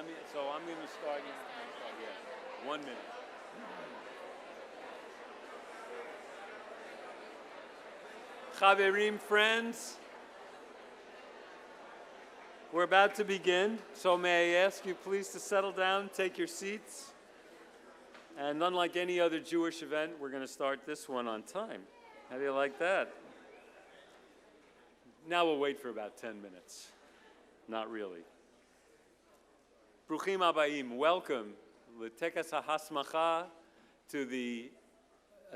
I'm going to start. Yeah, 1 minute. Chaverim, friends, we're about to begin, so may I ask you please to settle down, take your seats, and unlike any other Jewish event, we're going to start this one on time. How do you like that? Now we'll wait for about 10 minutes. Not really. Bruchim Abayim, welcome. L'tekas ha'hasmacha, to the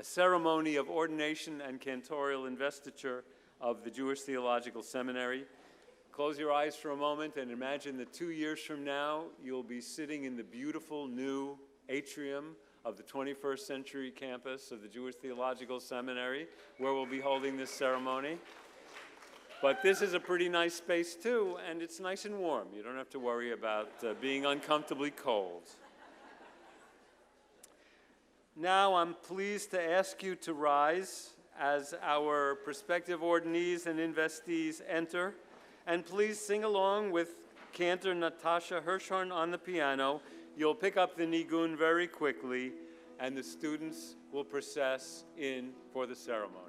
ceremony of ordination and cantorial investiture of the Jewish Theological Seminary. Close your eyes for a moment and imagine that 2 years from now, you'll be sitting in the beautiful new atrium of the 21st century campus of the Jewish Theological Seminary, where we'll be holding this ceremony. But this is a pretty nice space too, and it's nice and warm. You don't have to worry about being uncomfortably cold. Now I'm pleased to ask you to rise as our prospective ordinees and investees enter, and please sing along with Cantor Natasha Hirschhorn on the piano. You'll pick up the nigun very quickly, and the students will process in for the ceremony.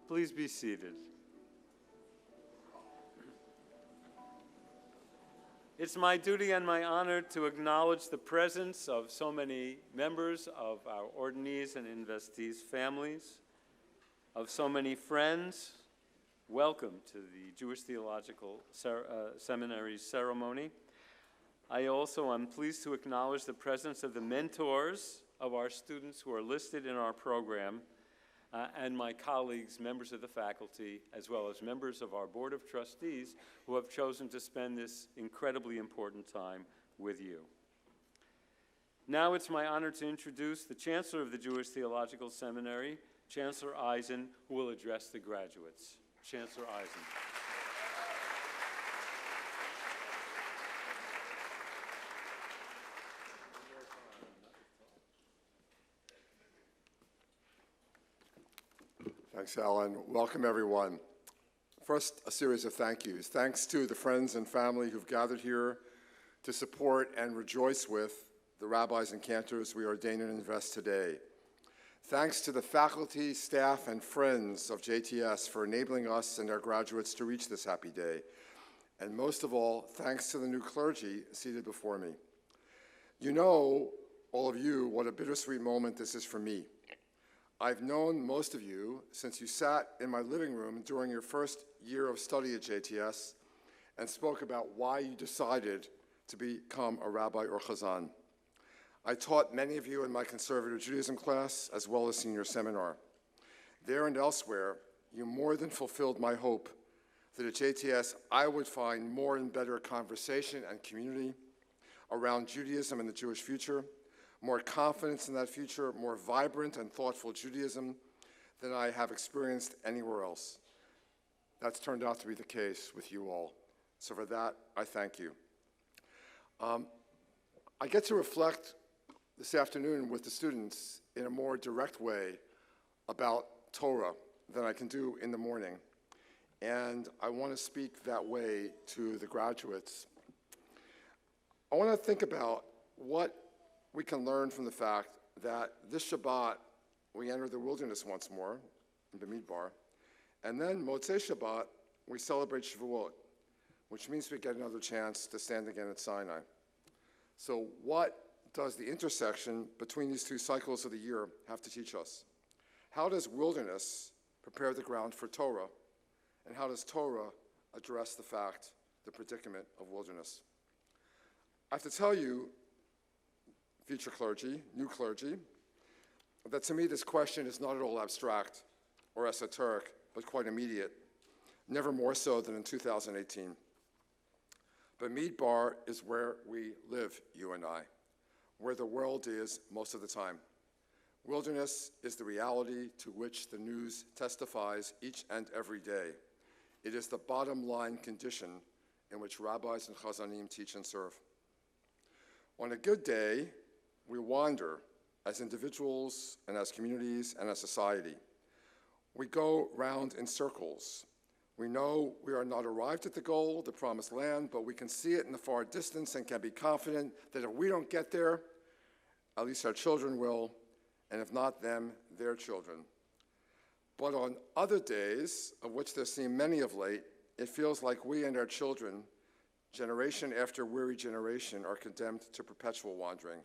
Please be seated. It's my duty and my honor to acknowledge the presence of so many members of our ordinees and investees' families, of so many friends. Welcome to the Jewish Theological Seminary's ceremony. I also am pleased to acknowledge the presence of the mentors of our students who are listed in our program, and my colleagues, members of the faculty, as well as members of our Board of Trustees who have chosen to spend this incredibly important time with you. Now it's my honor to introduce the Chancellor of the Jewish Theological Seminary, Chancellor Eisen, who will address the graduates. Chancellor Eisen. Thanks, Alan. Welcome, everyone. First, a series of thank yous. Thanks to the friends and family who've gathered here to support and rejoice with the rabbis and cantors we ordain and invest today. Thanks to the faculty, staff, and friends of JTS for enabling us and our graduates to reach this happy day. And most of all, thanks to the new clergy seated before me. You know, all of you, what a bittersweet moment this is for me. I've known most of you since you sat in my living room during your first year of study at JTS and spoke about why you decided to become a rabbi or chazan. I taught many of you in my conservative Judaism class as well as senior seminar. There and elsewhere, you more than fulfilled my hope that at JTS I would find more and better conversation and community around Judaism and the Jewish future, more confidence in that future, more vibrant and thoughtful Judaism than I have experienced anywhere else. That's turned out to be the case with you all. So for that, I thank you. I get to reflect this afternoon with the students in a more direct way about Torah than I can do in the morning. And I want to speak that way to the graduates. I want to think about what we can learn from the fact that this Shabbat we enter the wilderness once more in Bamidbar, and then Motzei Shabbat we celebrate Shavuot, which means we get another chance to stand again at Sinai. So what does the intersection between these two cycles of the year have to teach us? How does wilderness prepare the ground for Torah? And how does Torah address the predicament of wilderness? I have to tell you, future clergy, new clergy, that to me this question is not at all abstract or esoteric, but quite immediate, never more so than in 2018. Bamidbar is where we live, you and I, where the world is most of the time. Wilderness is the reality to which the news testifies each and every day. It is the bottom line condition in which rabbis and chazanim teach and serve. On a good day, we wander as individuals and as communities and as society. We go round in circles. We know we are not arrived at the goal, the promised land, but we can see it in the far distance and can be confident that if we don't get there, at least our children will, and if not them, their children. But on other days, of which there seem many of late, it feels like we and our children, generation after weary generation, are condemned to perpetual wandering.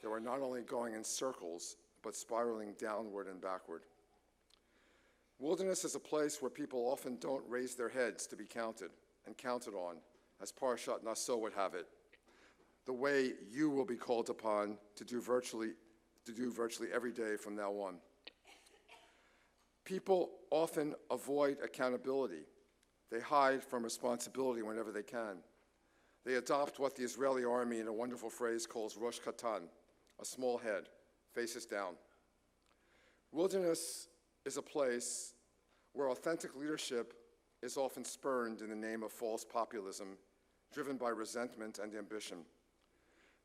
That we're not only going in circles, but spiraling downward and backward. Wilderness is a place where people often don't raise their heads to be counted and counted on, as Parashat Naso would have it, the way you will be called upon to do virtually every day from now on. People often avoid accountability. They hide from responsibility whenever they can. They adopt what the Israeli army, in a wonderful phrase, calls Rosh Katan, a small head, faces down. Wilderness is a place where authentic leadership is often spurned in the name of false populism, driven by resentment and ambition.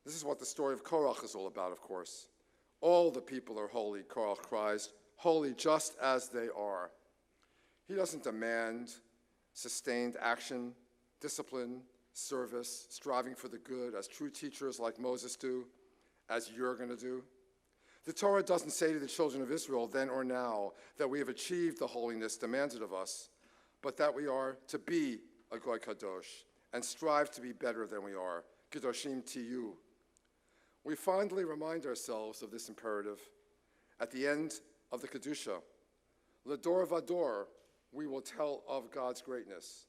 This is what the story of Korach is all about, of course. All the people are holy, Korach cries, holy just as they are. He doesn't demand sustained action, discipline, service, striving for the good, as true teachers like Moses do, as you're going to do. The Torah doesn't say to the children of Israel then or now that we have achieved the holiness demanded of us, but that we are to be a Goy Kadosh and strive to be better than we are, Kedoshim Tiyu. We fondly remind ourselves of this imperative at the end of the Kedusha. L'dor vador, we will tell of God's greatness,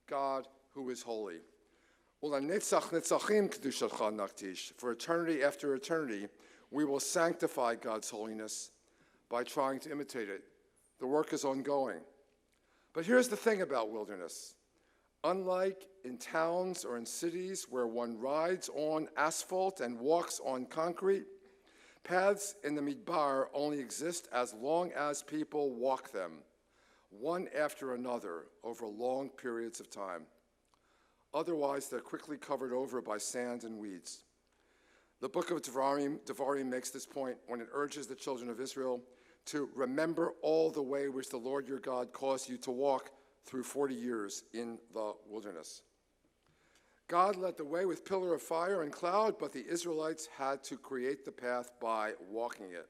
God who is holy. U'lanetzach netzachim kedushatcha naktish, for eternity after eternity, we will sanctify God's holiness by trying to imitate it. The work is ongoing. But here's the thing about wilderness. Unlike in towns or in cities where one rides on asphalt and walks on concrete, paths in the Midbar only exist as long as people walk them, one after another, over long periods of time. Otherwise, they're quickly covered over by sand and weeds. The book of Devarim makes this point when it urges the children of Israel to remember all the way which the Lord your God caused you to walk through 40 years in the wilderness. God led the way with pillar of fire and cloud, but the Israelites had to create the path by walking it.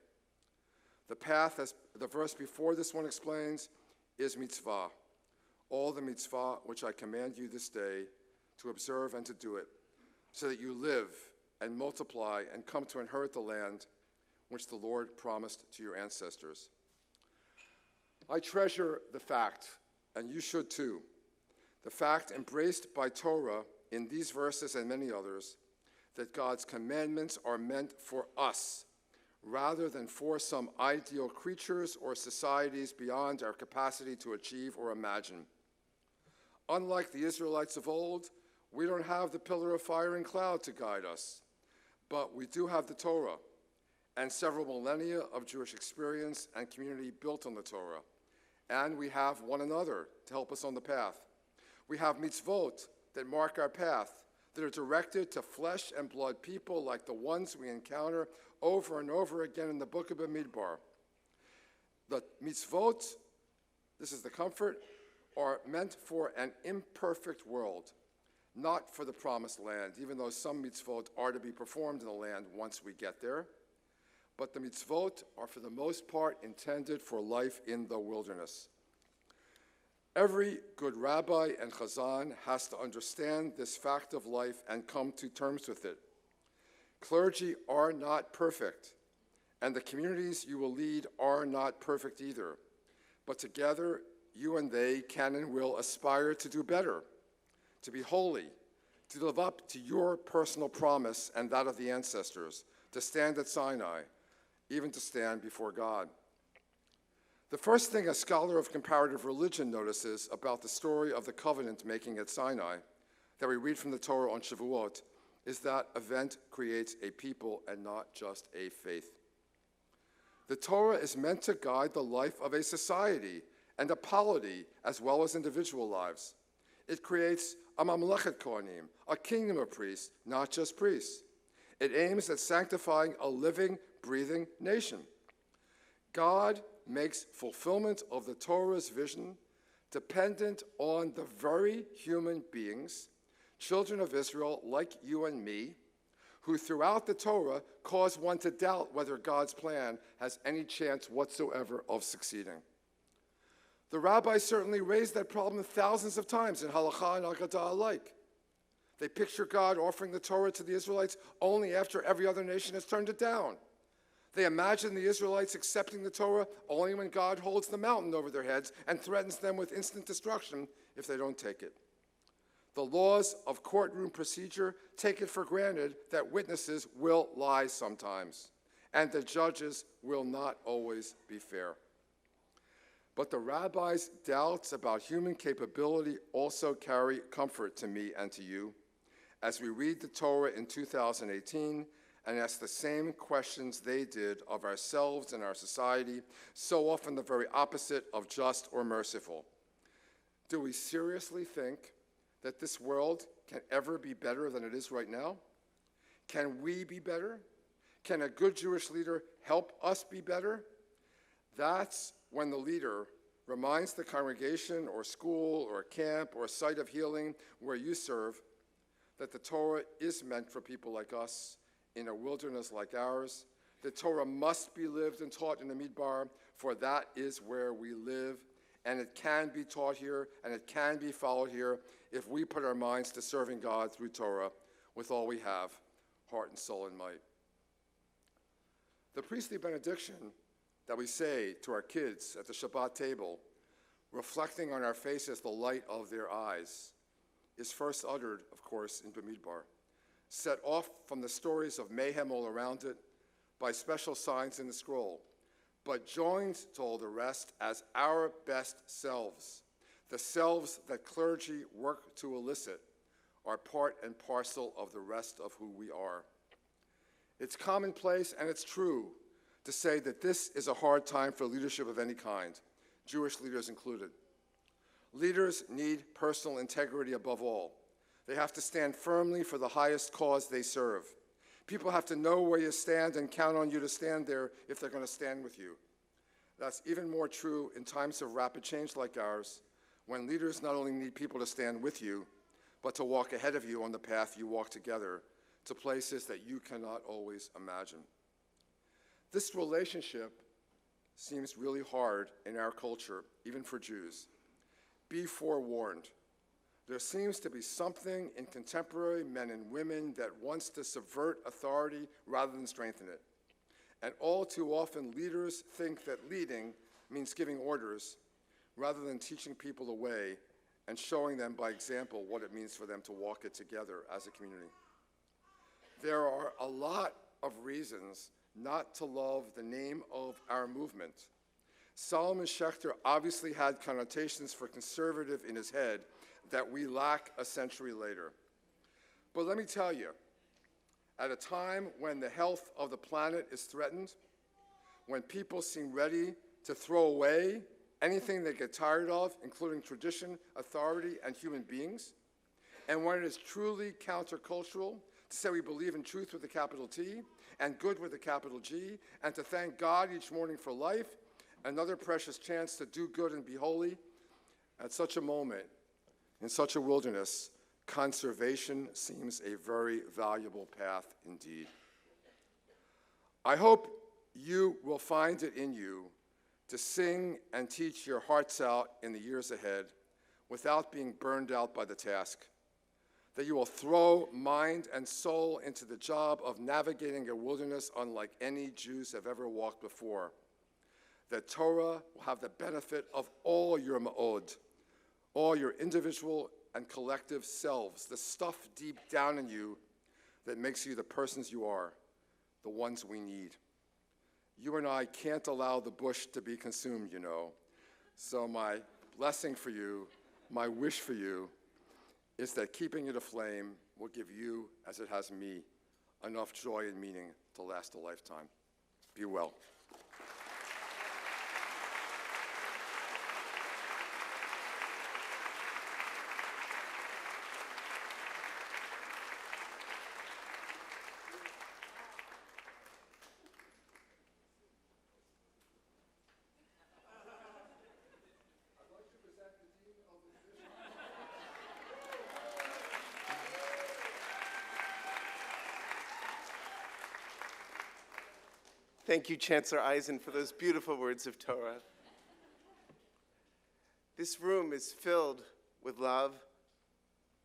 The path, as the verse before this one explains, is mitzvah, all the mitzvah which I command you this day to observe and to do it, so that you live and multiply and come to inherit the land which the Lord promised to your ancestors. I treasure the fact, and you should too, the fact embraced by Torah in these verses and many others, that God's commandments are meant for us, rather than for some ideal creatures or societies beyond our capacity to achieve or imagine. Unlike the Israelites of old, we don't have the pillar of fire and cloud to guide us, but we do have the Torah and several millennia of Jewish experience and community built on the Torah. And we have one another to help us on the path. We have mitzvot that mark our path, that are directed to flesh and blood people like the ones we encounter over and over again in the book of Bamidbar. The mitzvot, this is the comfort, are meant for an imperfect world, not for the promised land, even though some mitzvot are to be performed in the land once we get there. But the mitzvot are for the most part intended for life in the wilderness. Every good rabbi and chazan has to understand this fact of life and come to terms with it. Clergy are not perfect, and the communities you will lead are not perfect either. But together, you and they can and will aspire to do better, to be holy, to live up to your personal promise and that of the ancestors, to stand at Sinai, even to stand before God. The first thing a scholar of comparative religion notices about the story of the covenant making at Sinai that we read from the Torah on Shavuot is that event creates a people and not just a faith. The Torah is meant to guide the life of a society and a polity as well as individual lives. It creates a mamlechet kohanim, a kingdom of priests, not just priests. It aims at sanctifying a living, breathing nation. God makes fulfillment of the Torah's vision dependent on the very human beings, children of Israel like you and me, who throughout the Torah cause one to doubt whether God's plan has any chance whatsoever of succeeding. The rabbis certainly raised that problem thousands of times in Halakha and Agadah alike. They picture God offering the Torah to the Israelites only after every other nation has turned it down. They imagine the Israelites accepting the Torah only when God holds the mountain over their heads and threatens them with instant destruction if they don't take it. The laws of courtroom procedure take it for granted that witnesses will lie sometimes, and that judges will not always be fair. But the rabbis' doubts about human capability also carry comfort to me and to you as we read the Torah in 2018 and ask the same questions they did of ourselves and our society, so often the very opposite of just or merciful. Do we seriously think that this world can ever be better than it is right now? Can we be better? Can a good Jewish leader help us be better? That's when the leader reminds the congregation or school or camp or site of healing where you serve that the Torah is meant for people like us in a wilderness like ours. The Torah must be lived and taught in the Midbar, for that is where we live, and it can be taught here and it can be followed here if we put our minds to serving God through Torah with all we have, heart and soul and might. The priestly benediction that we say to our kids at the Shabbat table, reflecting on our faces the light of their eyes, is first uttered, of course, in Bamidbar, set off from the stories of mayhem all around it by special signs in the scroll, but joined to all the rest as our best selves, the selves that clergy work to elicit, are part and parcel of the rest of who we are. It's commonplace and it's true to say that this is a hard time for leadership of any kind, Jewish leaders included. Leaders need personal integrity above all. They have to stand firmly for the highest cause they serve. People have to know where you stand and count on you to stand there if they're going to stand with you. That's even more true in times of rapid change like ours, when leaders not only need people to stand with you, but to walk ahead of you on the path you walk together to places that you cannot always imagine. This relationship seems really hard in our culture, even for Jews. Be forewarned. There seems to be something in contemporary men and women that wants to subvert authority rather than strengthen it. And all too often, leaders think that leading means giving orders rather than teaching people the way and showing them by example what it means for them to walk it together as a community. There are a lot of reasons not to love the name of our movement. Solomon Schechter obviously had connotations for conservative in his head that we lack a century later. But let me tell you, at a time when the health of the planet is threatened, when people seem ready to throw away anything they get tired of, including tradition, authority, and human beings, And when it is truly countercultural to say we believe in truth with a capital T and good with a capital G, and to thank God each morning for life, another precious chance to do good and be holy, at such a moment, in such a wilderness, conservation seems a very valuable path indeed. I hope you will find it in you to sing and teach your hearts out in the years ahead without being burned out by the task, that you will throw mind and soul into the job of navigating a wilderness unlike any Jews have ever walked before, that Torah will have the benefit of all your ma'od, all your individual and collective selves, the stuff deep down in you that makes you the persons you are, the ones we need. You and I can't allow the bush to be consumed, you know. So my blessing for you, my wish for you, is that keeping it aflame will give you, as it has me, enough joy and meaning to last a lifetime. Be well. Thank you, Chancellor Eisen, for those beautiful words of Torah. This room is filled with love,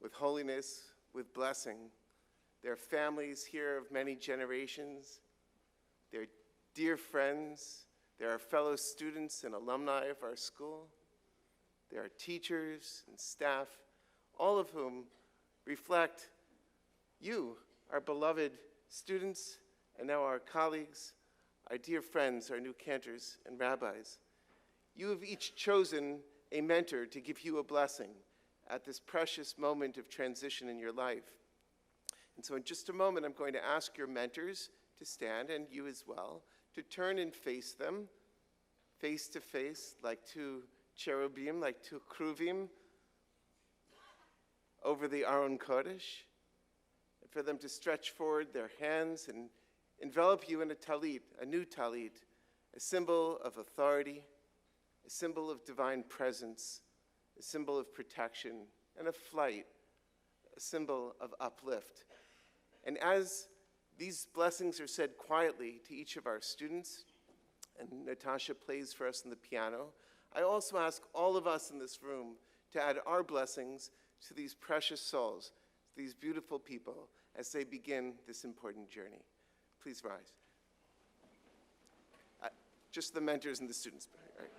with holiness, with blessing. There are families here of many generations. There are dear friends. There are fellow students and alumni of our school. There are teachers and staff, all of whom reflect you, our beloved students, and now our colleagues, our dear friends, our new cantors and rabbis. You have each chosen a mentor to give you a blessing at this precious moment of transition in your life. And so in just a moment, I'm going to ask your mentors to stand, and you as well, to turn and face them, face to face, like two cherubim, like two kruvim, over the Aron Kodesh, and for them to stretch forward their hands and envelop you in a talit, a new talit, a symbol of authority, a symbol of divine presence, a symbol of protection and of flight, a symbol of uplift. And as these blessings are said quietly to each of our students, and Natasha plays for us on the piano, I also ask all of us in this room to add our blessings to these precious souls, these beautiful people, as they begin this important journey. Please rise. Just the mentors and the students. All right.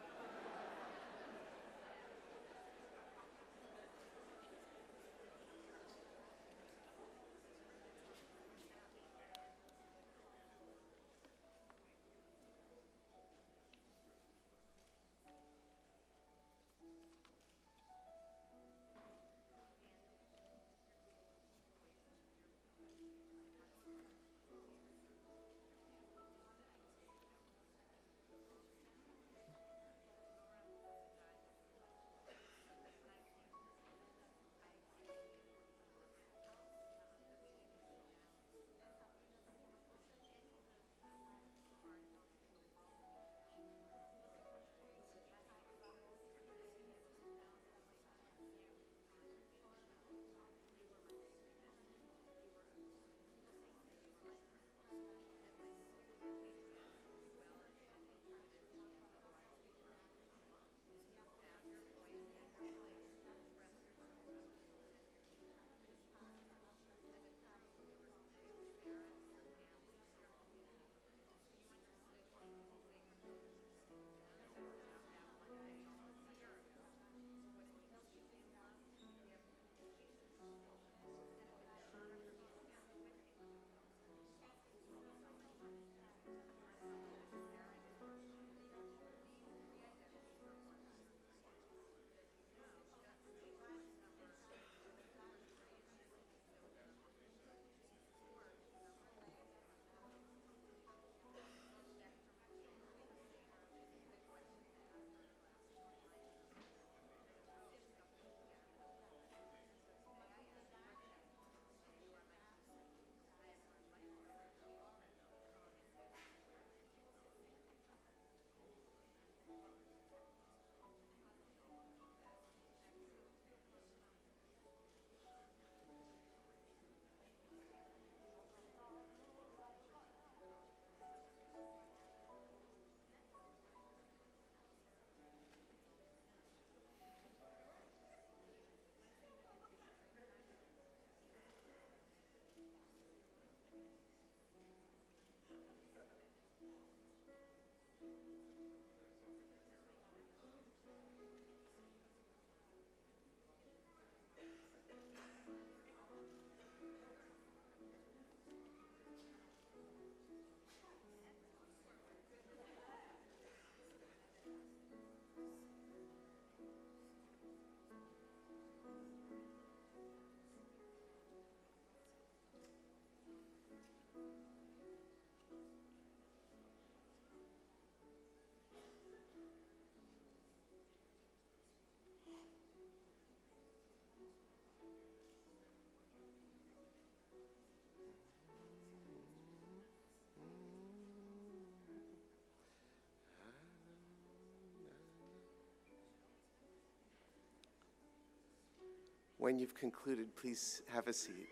When you've concluded, please have a seat.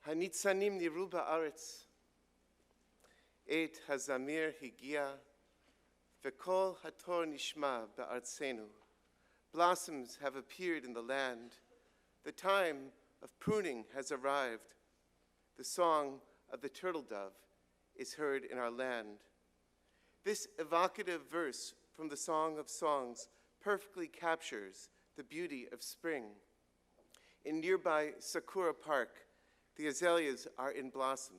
Hanitzanim niru ba'aretz, et hazamir higia, v'kol hator nishma ba'artzenu. Blossoms have appeared in the land. The time of pruning has arrived. The song of the turtle dove is heard in our land. This evocative verse from the Song of Songs perfectly captures the beauty of spring. In nearby Sakura Park, the azaleas are in blossom,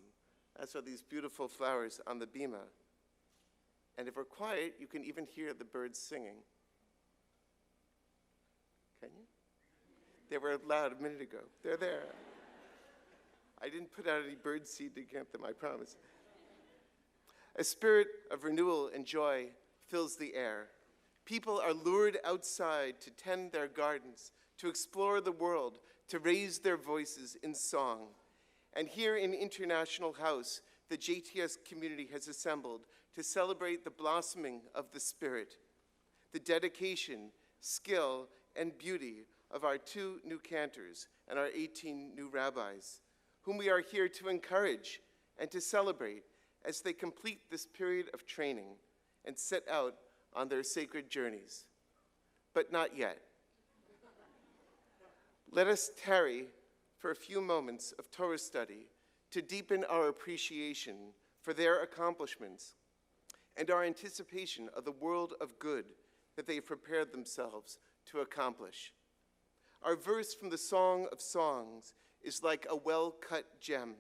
as are these beautiful flowers on the bima. And if we're quiet, you can even hear the birds singing. Can you? They were loud a minute ago. They're there. I didn't put out any bird seed to get them, I promise. A spirit of renewal and joy fills the air. People are lured outside to tend their gardens, to explore the world, to raise their voices in song. And here in International House, the JTS community has assembled to celebrate the blossoming of the Spirit, the dedication, skill, and beauty of our 2 new cantors and our 18 new rabbis, whom we are here to encourage and to celebrate as they complete this period of training and set out on their sacred journeys. But not yet. Let us tarry for a few moments of Torah study to deepen our appreciation for their accomplishments and our anticipation of the world of good that they have prepared themselves to accomplish. Our verse from the Song of Songs is like a well-cut gem.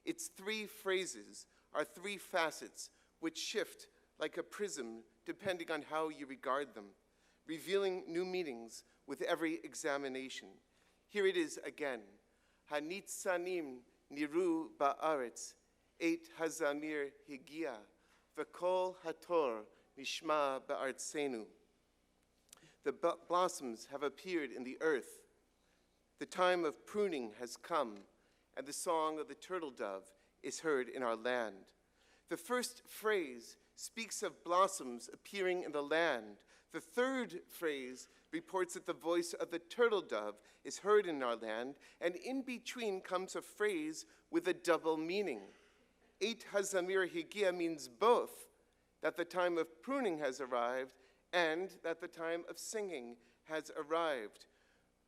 Its 3 phrases are 3 facets which shift like a prism depending on how you regard them, revealing new meanings with every examination. Here it is again. Hanitzanim niru ba'aretz, et hazamir higia, v'kol hator nishma ba'artzenu. The blossoms have appeared in the earth. The time of pruning has come, and the song of the turtle dove is heard in our land. The first phrase speaks of blossoms appearing in the land. The third phrase reports that the voice of the turtle dove is heard in our land, and in between comes a phrase with a double meaning. Et hazamir higia means both, that the time of pruning has arrived and that the time of singing has arrived.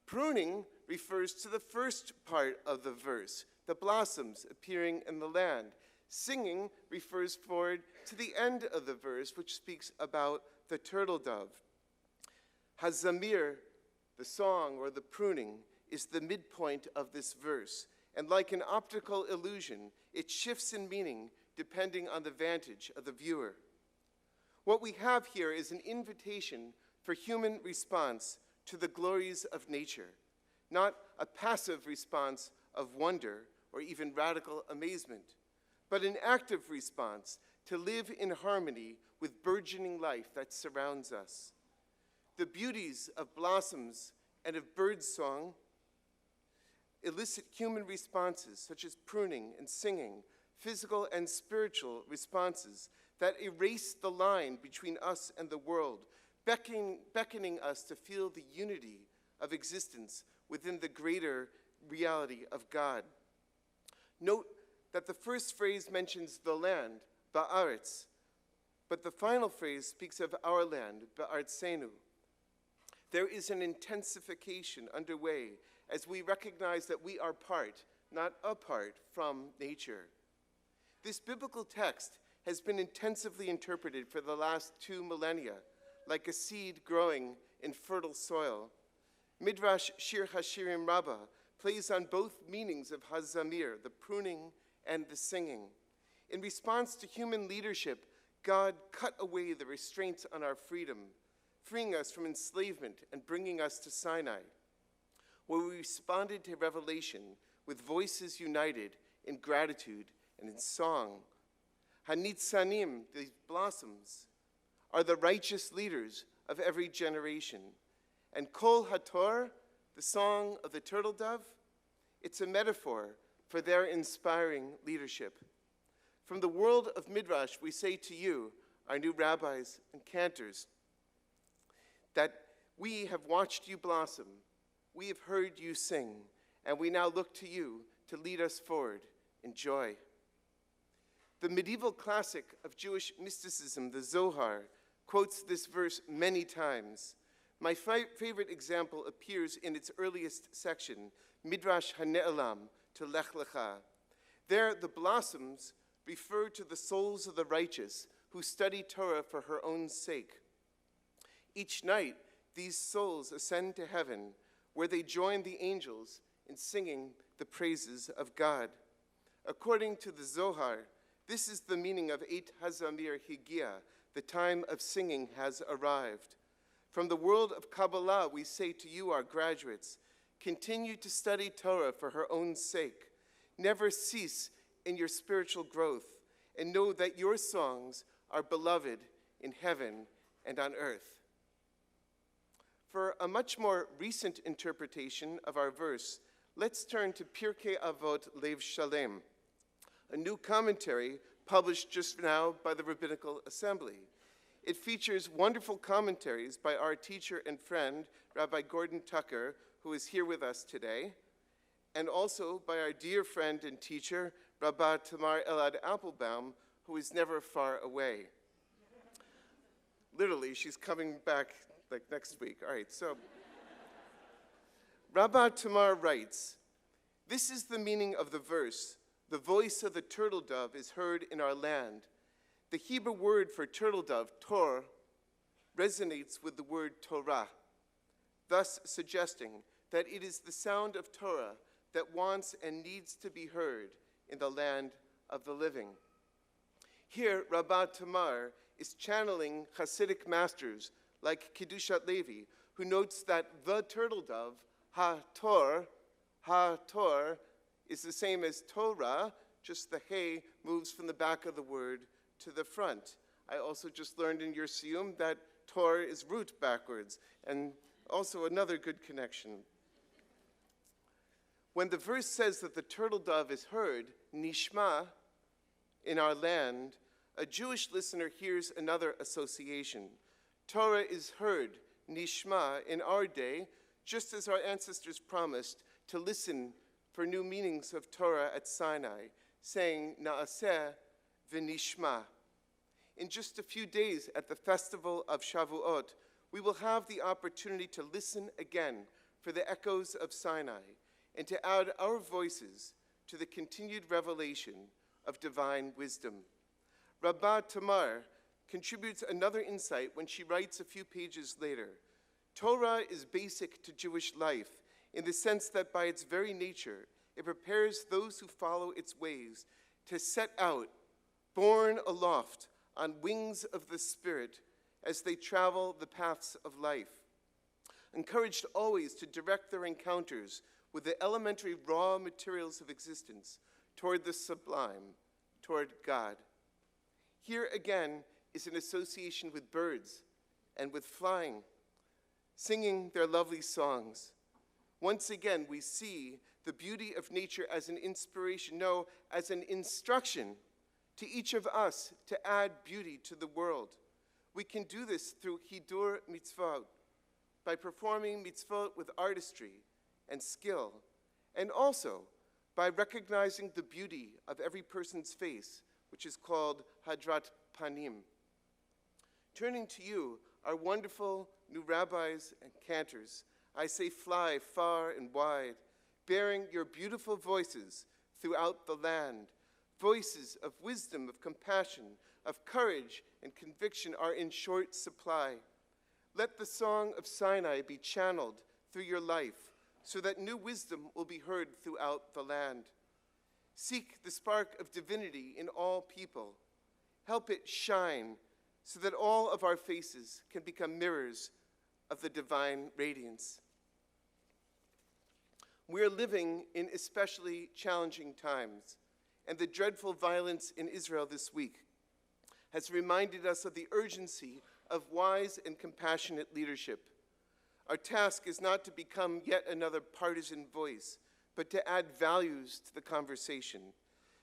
Pruning refers to the first part of the verse, the blossoms appearing in the land. Singing refers forward to the end of the verse, which speaks about the turtle dove. Hazamir, the song or the pruning, is the midpoint of this verse, and like an optical illusion, it shifts in meaning depending on the vantage of the viewer. What we have here is an invitation for human response to the glories of nature, not a passive response of wonder or even radical amazement, but an active response to live in harmony with burgeoning life that surrounds us. The beauties of blossoms and of birdsong elicit human responses such as pruning and singing, physical and spiritual responses that erase the line between us and the world, beckoning us to feel the unity of existence within the greater reality of God. Note that the first phrase mentions the land, ba'aretz, but the final phrase speaks of our land, ba'artzenu. There is an intensification underway as we recognize that we are part, not apart from nature. This biblical text has been intensively interpreted for the last 2 millennia, like a seed growing in fertile soil. Midrash Shir Hashirim Rabbah plays on both meanings of hazamir, the pruning and the singing. In response to human leadership, God cut away the restraints on our freedom, freeing us from enslavement and bringing us to Sinai, where we responded to revelation with voices united in gratitude and in song. Hanitzanim, the blossoms, are the righteous leaders of every generation. And Kol HaTor, the song of the turtle dove, it's a metaphor for their inspiring leadership. From the world of Midrash, we say to you, our new rabbis and cantors, that we have watched you blossom, we have heard you sing, and we now look to you to lead us forward in joy. The medieval classic of Jewish mysticism, the Zohar, quotes this verse many times. My favorite example appears in its earliest section, Midrash HaNe'elam to Lech Lecha. There, the blossoms refer to the souls of the righteous who study Torah for her own sake. Each night, these souls ascend to heaven, where they join the angels in singing the praises of God. According to the Zohar, this is the meaning of Eit Hazamir Higia, the time of singing has arrived. From the world of Kabbalah, we say to you, our graduates, continue to study Torah for her own sake. Never cease in your spiritual growth, and know that your songs are beloved in heaven and on earth. For a much more recent interpretation of our verse, let's turn to Pirkei Avot Lev Shalem, a new commentary published just now by the Rabbinical Assembly. It features wonderful commentaries by our teacher and friend, Rabbi Gordon Tucker, who is here with us today, and also by our dear friend and teacher, Rabbi Tamar Elad Applebaum, who is never far away. Literally, she's coming back like next week. All right, so Rabbi Tamar writes, this is the meaning of the verse, the voice of the turtle dove is heard in our land. The Hebrew word for turtle dove, tor, resonates with the word Torah, thus suggesting that it is the sound of Torah that wants and needs to be heard in the land of the living. Here, Rabbi Tamar is channeling Hasidic masters like Kedushat Levi, who notes that the turtle dove, ha-tor, is the same as Torah, just the hey moves from the back of the word to the front. I also just learned in your siyum that tor is root backwards, and also another good connection. When the verse says that the turtle dove is heard, nishma, in our land, a Jewish listener hears another association. Torah is heard, nishma, in our day, just as our ancestors promised to listen for new meanings of Torah at Sinai, saying, Naaseh v'nishma. In just a few days at the festival of Shavuot, we will have the opportunity to listen again for the echoes of Sinai and to add our voices to the continued revelation of divine wisdom. Rabbi Tamar contributes another insight when she writes a few pages later. Torah is basic to Jewish life in the sense that by its very nature, it prepares those who follow its ways to set out, borne aloft on wings of the Spirit as they travel the paths of life. encouraged always to direct their encounters with the elementary raw materials of existence toward the sublime, toward God. Here again is an association with birds and with flying, singing their lovely songs. Once again, we see the beauty of nature as an inspiration, no, as an instruction to each of us to add beauty to the world. We can do this through hidur mitzvot, by performing mitzvot with artistry and skill, and also by recognizing the beauty of every person's face, which is called hadrat panim. Turning to you, our wonderful new rabbis and cantors, I say fly far and wide, bearing your beautiful voices throughout the land. Voices of wisdom, of compassion, of courage and conviction are in short supply. Let the song of Sinai be channeled through your life so that new wisdom will be heard throughout the land. Seek the spark of divinity in all people. Help it shine so that all of our faces can become mirrors of the divine radiance. We're living in especially challenging times, and the dreadful violence in Israel this week has reminded us of the urgency of wise and compassionate leadership. Our task is not to become yet another partisan voice, but to add values to the conversation.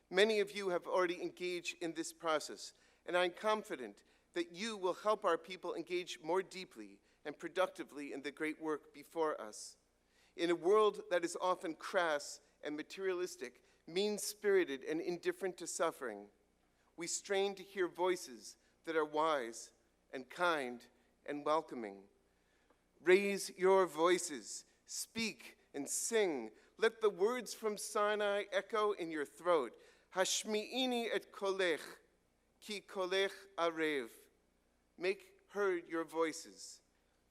Many of you have already engaged in this process, and I'm confident that you will help our people engage more deeply and productively in the great work before us. In a world that is often crass and materialistic, mean-spirited and indifferent to suffering, we strain to hear voices that are wise and kind and welcoming. Raise your voices, speak and sing. Let the words from Sinai echo in your throat. Hashmi'ini et kolech, ki kolech arev. Make heard your voices,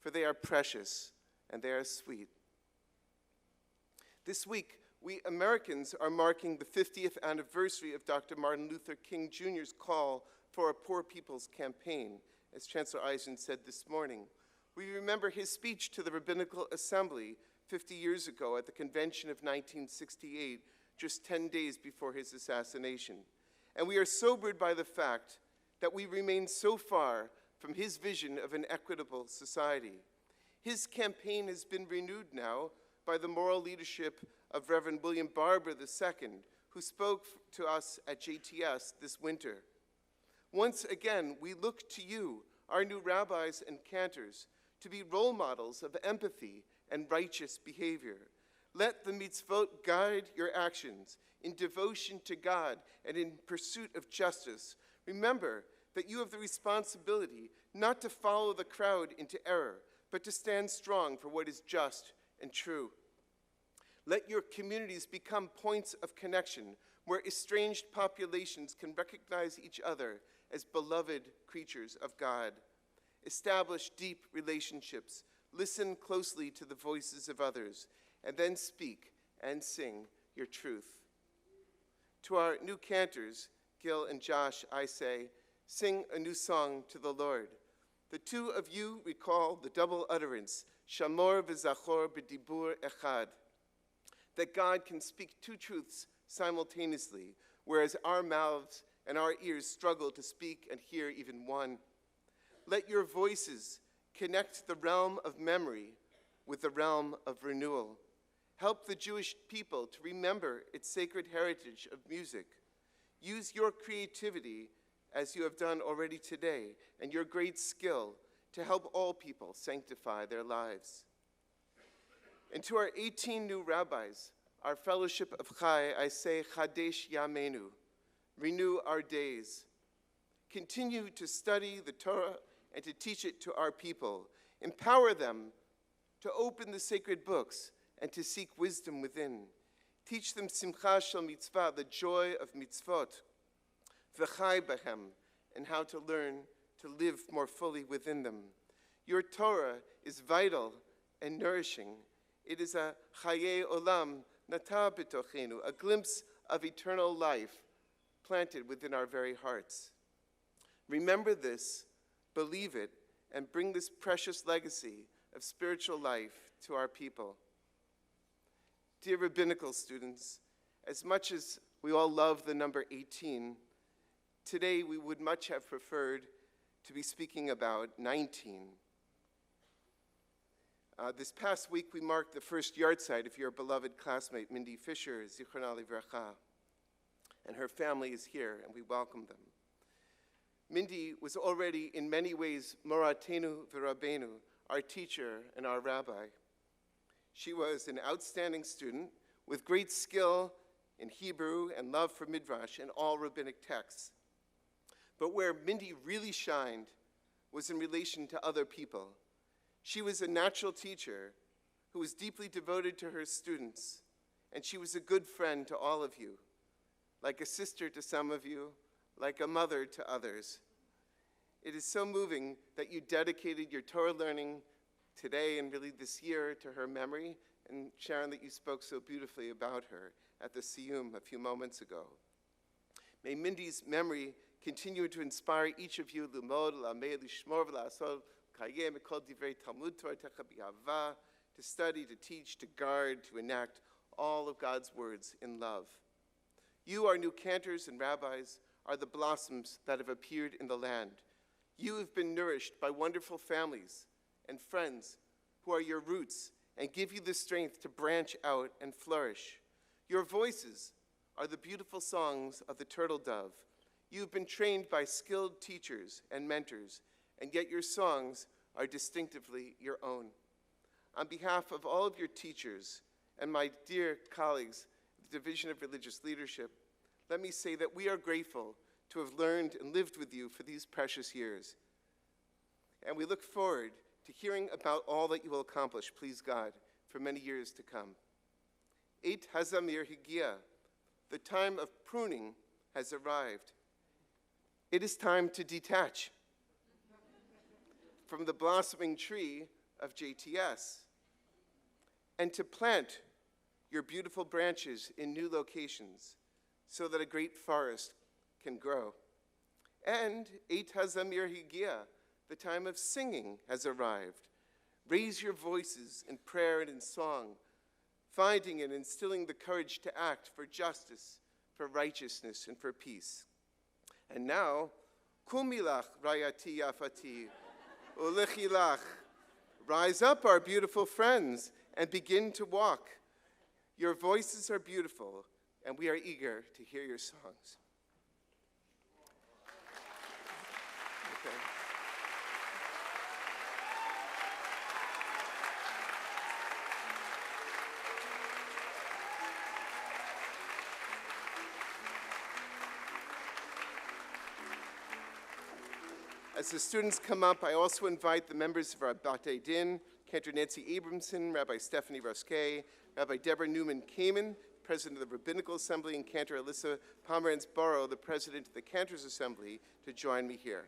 for they are precious and they are sweet. This week, we Americans are marking the 50th anniversary of Dr. Martin Luther King Jr.'s call for a Poor People's Campaign, as Chancellor Eisen said this morning. We remember his speech to the Rabbinical Assembly 50 years ago at the convention of 1968, just 10 days before his assassination. And we are sobered by the fact that we remain so far from his vision of an equitable society. His campaign has been renewed now by the moral leadership of Reverend William Barber II, who spoke to us at JTS this winter. Once again, we look to you, our new rabbis and cantors, to be role models of empathy and righteous behavior. Let the mitzvot guide your actions in devotion to God and in pursuit of justice. Remember that you have the responsibility not to follow the crowd into error, but to stand strong for what is just and true. Let your communities become points of connection where estranged populations can recognize each other as beloved creatures of God. Establish deep relationships, listen closely to the voices of others, and then speak and sing your truth. To our new cantors, Gil and Josh, I say, sing a new song to the Lord. The two of you recall the double utterance, Shamor v'zachor b'dibur echad, that God can speak two truths simultaneously, whereas our mouths and our ears struggle to speak and hear even one. Let your voices connect the realm of memory with the realm of renewal. Help the Jewish people to remember its sacred heritage of music. Use your creativity, as you have done already today, and your great skill to help all people sanctify their lives. And to our 18 new rabbis, our fellowship of Chai, I say, Chadesh Yamenu, renew our days. Continue to study the Torah and to teach it to our people. Empower them to open the sacred books and to seek wisdom within. Teach them simcha shel mitzvah, the joy of mitzvot, v'chai behem, and how to learn to live more fully within them. Your Torah is vital and nourishing. It is a chaye olam nata b'tochenu, a glimpse of eternal life planted within our very hearts. Remember this, believe it, and bring this precious legacy of spiritual life to our people. Dear Rabbinical students, as much as we all love the number 18, today we would much have preferred to be speaking about 19. This past week we marked the first yahrzeit of your beloved classmate, Mindy Fisher, Zichrona Livracha, and her family is here, and we welcome them. Mindy was already in many ways Moratenu v'Rabbeinu, our teacher and our rabbi. She was an outstanding student with great skill in Hebrew and love for Midrash and all rabbinic texts. But where Mindy really shined was in relation to other people. She was a natural teacher who was deeply devoted to her students, and she was a good friend to all of you, like a sister to some of you, like a mother to others. It is so moving that you dedicated your Torah learning today and really this year to her memory, and Sharon, that you spoke so beautifully about her at the Siyum a few moments ago. May Mindy's memory continue to inspire each of you to study, to teach, to guard, to enact all of God's words in love. You, our new cantors and rabbis, are the blossoms that have appeared in the land. You have been nourished by wonderful families and friends who are your roots and give you the strength to branch out and flourish. Your voices are the beautiful songs of the turtle dove. You've been trained by skilled teachers and mentors, and yet your songs are distinctively your own. On behalf of all of your teachers and my dear colleagues at the Division of Religious Leadership, let me say that we are grateful to have learned and lived with you for these precious years. And we look forward to hearing about all that you will accomplish, please God, for many years to come. Eit hazamir higia, the time of pruning has arrived. It is time to detach from the blossoming tree of JTS and to plant your beautiful branches in new locations so that a great forest can grow. And Eit hazamir higia, the time of singing has arrived. Raise your voices in prayer and in song, finding and instilling the courage to act for justice, for righteousness, and for peace. And now, kumilach rayati yafati, ulechilach. Rise up, our beautiful friends, and begin to walk. Your voices are beautiful, and we are eager to hear your songs. Okay. As the students come up, I also invite the members of our Batei Din, Cantor Nancy Abramson, Rabbi Stephanie Roskay, Rabbi Deborah Newman-Kamen, President of the Rabbinical Assembly, and Cantor Alyssa Pomerantz-Burrow, the President of the Cantors Assembly, to join me here.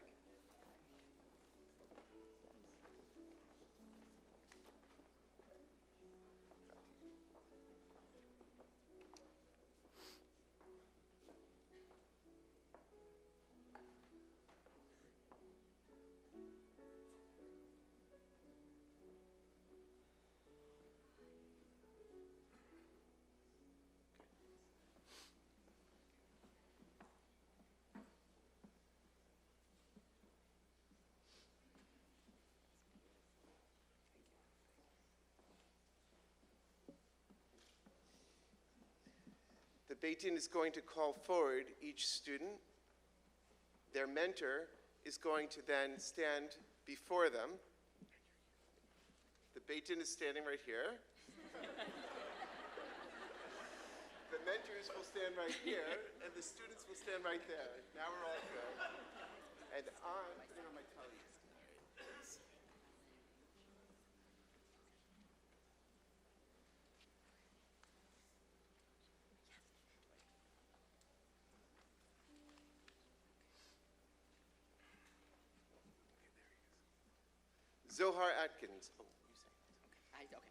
The Beit Din is going to call forward each student. Their mentor is going to then stand before them. The Beit Din is standing right here. The mentors will stand right here, and the students will stand right there. Now we're all good. And I'm putting on my tallies. Zohar Atkins. Oh, you say it. Okay.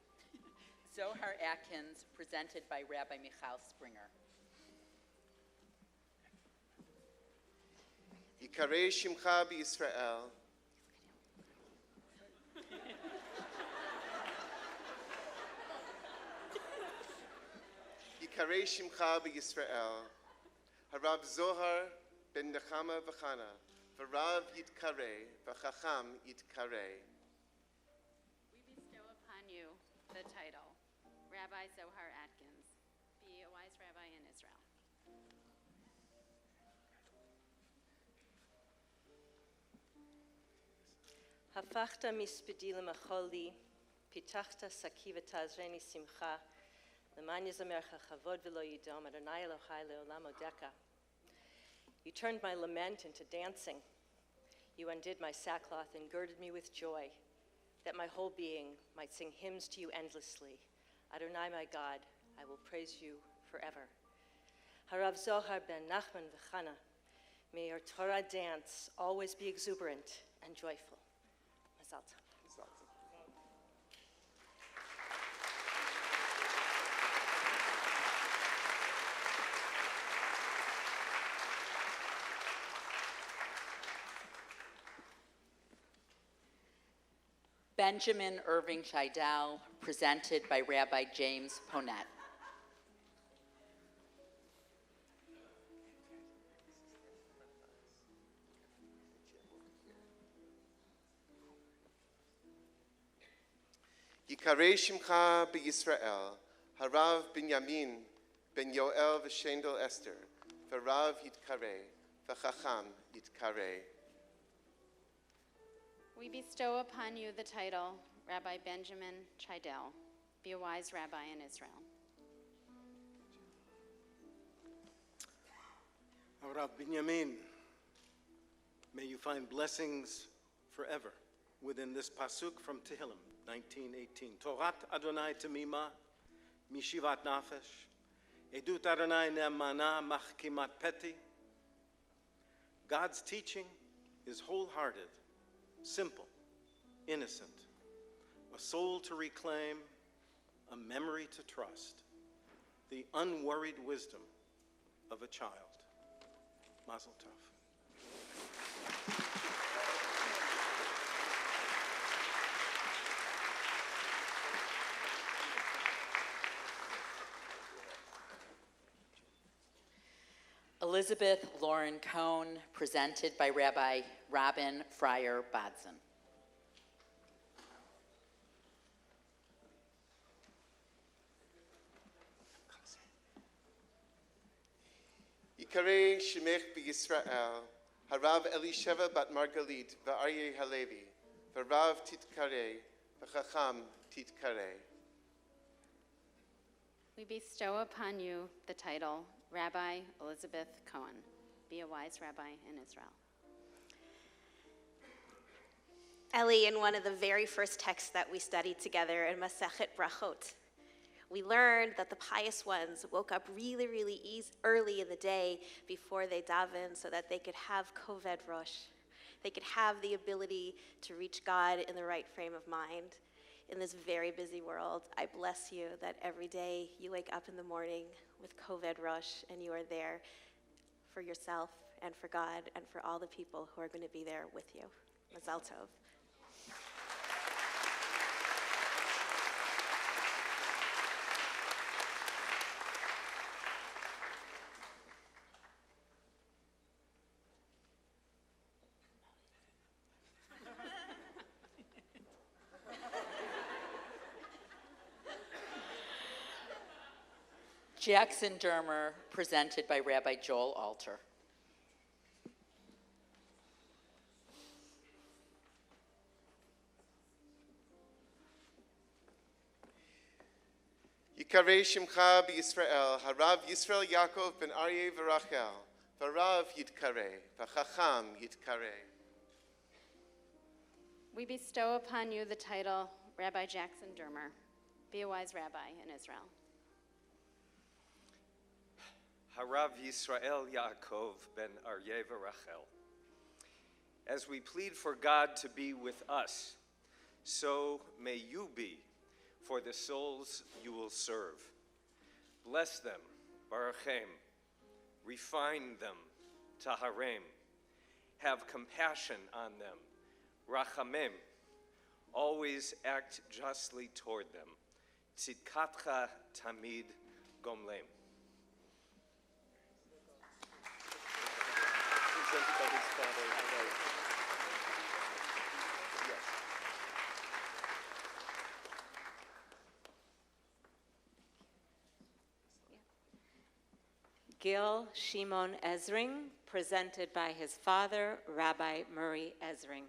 Zohar Atkins, presented by Rabbi Michal Springer. Yikarei Shimcha b'Yisrael. Yikarei Shimcha b'Yisrael, Harav Zohar ben Nechama v'Chana, V'Rav Yitkarei, V'Chacham Yitkarei. We bestow upon you the title, Rabbi Zohar Atkins. Be a wise rabbi in Israel. הפכת מספדי למחול לי, פיתחת שקי ותעזרני שמחה, למען יזמרך כבוד ולא ידום, אדוני אלוהי לעולם אודך. You turned my lament into dancing. You undid my sackcloth and girded me with joy, that my whole being might sing hymns to you endlessly. Adonai, my God, I will praise you forever. Harav Zohar ben Nachman v'Chana, may your Torah dance always be exuberant and joyful. Mazal tov. Benjamin Irving Scheidel, presented by Rabbi James Ponet. Yikarei Shimcha b'Yisrael, Harav Binyamin ben Yoel v'Shendel Esther, V'Rav Yitkarei, V'Chacham Yitkarei. We bestow upon you the title, Rabbi Benjamin Scheidel. Be a wise rabbi in Israel. Rav Binyamin, may you find blessings forever within this pasuk from Tehillim, 19:18. Torat Adonai Tamima, Mishivat Nafesh, Edut Adonai Ne'emana Machkimat Peti. God's teaching is wholehearted, simple, innocent, a soul to reclaim, a memory to trust, the unworried wisdom of a child. Mazel tov. Elizabeth Lauren Cohn, presented by Rabbi Robin Fryer Bodson. Yikarei Shemech b'Yisrael, Harav Elisheva bat Margalit, V'Aryeh Halevi, V'Rav Titkarei, V'Chacham Titkarei. We bestow upon you the title, Rabbi Elizabeth Cohen. Be a wise rabbi in Israel. Ellie, in one of the very first texts that we studied together in Masechet Brachot, we learned that the pious ones woke up really, really early in the day before they daven so that they could have koved rosh. They could have the ability to reach God in the right frame of mind. In this very busy world, I bless you that every day you wake up in the morning with koved rosh and you are there for yourself and for God and for all the people who are going to be there with you. Mazal tov. Jackson Dermer, presented by Rabbi Joel Alter. Yikarei Shimcha b'Yisrael, Harav Yisrael Yaakov ben Aryeh v'Rachel, V'Rav Yitkarei, V'Chacham Yitkarei. We bestow upon you the title, Rabbi Jackson Dermer. Be a wise rabbi in Israel. Harav Yisrael Yaakov ben Aryeh v'Rachel. As we plead for God to be with us, so may you be for the souls you will serve. Bless them, Barachem. Refine them, Taharem. Have compassion on them, Rachamim. Always act justly toward them. Tzidkatcha tamid gomlem. presented by his father, Harav. Yes. Gil Shimon Ezring, presented by his father, Rabbi Murray Ezring.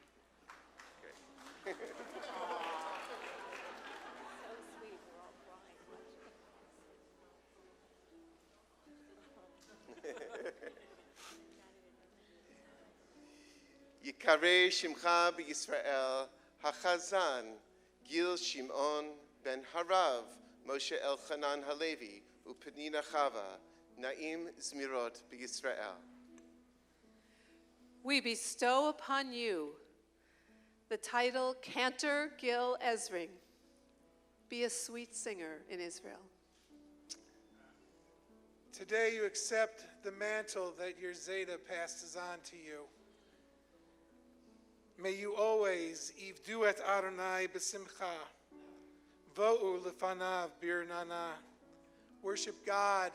Yikareh Shimcha b'Yisrael HaChazan Gil Shimon ben Harav Moshe Elchanan Halevi uPenina Chava Naim Zmirot b'Yisrael. We bestow upon you the title Cantor Gil Ezring. Be a sweet singer in Israel. Today you accept the mantle that your Zeta passes on to you. May you always ivdu et Adonai b'simcha, vo'u lefanav birnana, worship God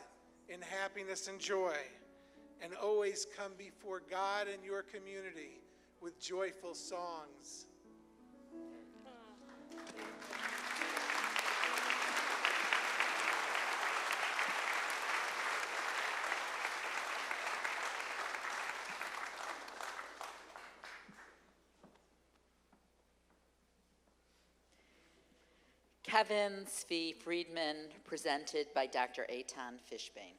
in happiness and joy, and always come before God and your community with joyful songs. Kevin Svi Friedman, presented by Dr. Eitan Fishbane.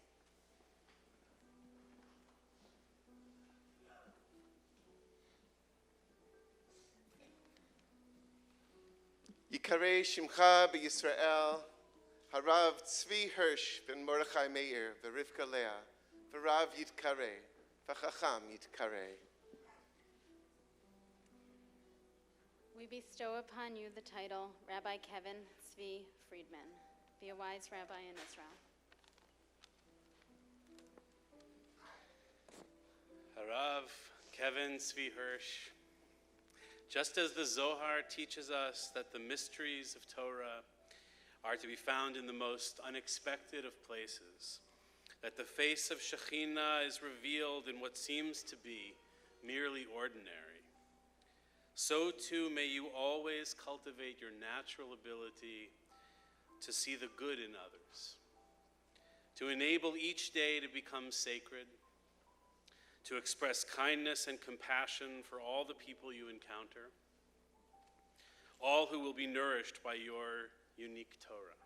Yikareh Shimcha b'Yisrael Harav Tzvi Hirsch ben Mordechai Meir v'Rivka Leah v'Rav Yitkareh v'Chacham Yitkareh. We bestow upon you the title Rabbi Kevin Svi Friedman. Be a wise rabbi in Israel. Harav Kevin Svi Hirsch. Just as the Zohar teaches us that the mysteries of Torah are to be found in the most unexpected of places, that the face of Shekhinah is revealed in what seems to be merely ordinary, so too may you always cultivate your natural ability to see the good in others, to enable each day to become sacred, to express kindness and compassion for all the people you encounter, all who will be nourished by your unique Torah.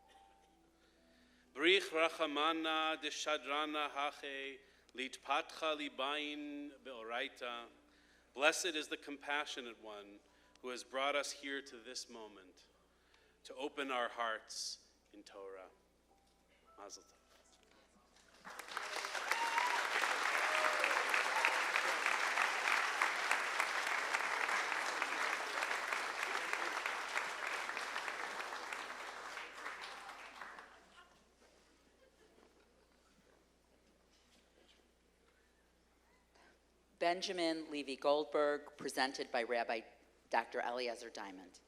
Brich rachamana deshadrana hache litpatcha libayin beoraita. Blessed is the compassionate one who has brought us here to this moment, to open our hearts in Torah. Mazel tov. Benjamin Levy Goldberg, presented by Rabbi Dr. Eliezer Diamond.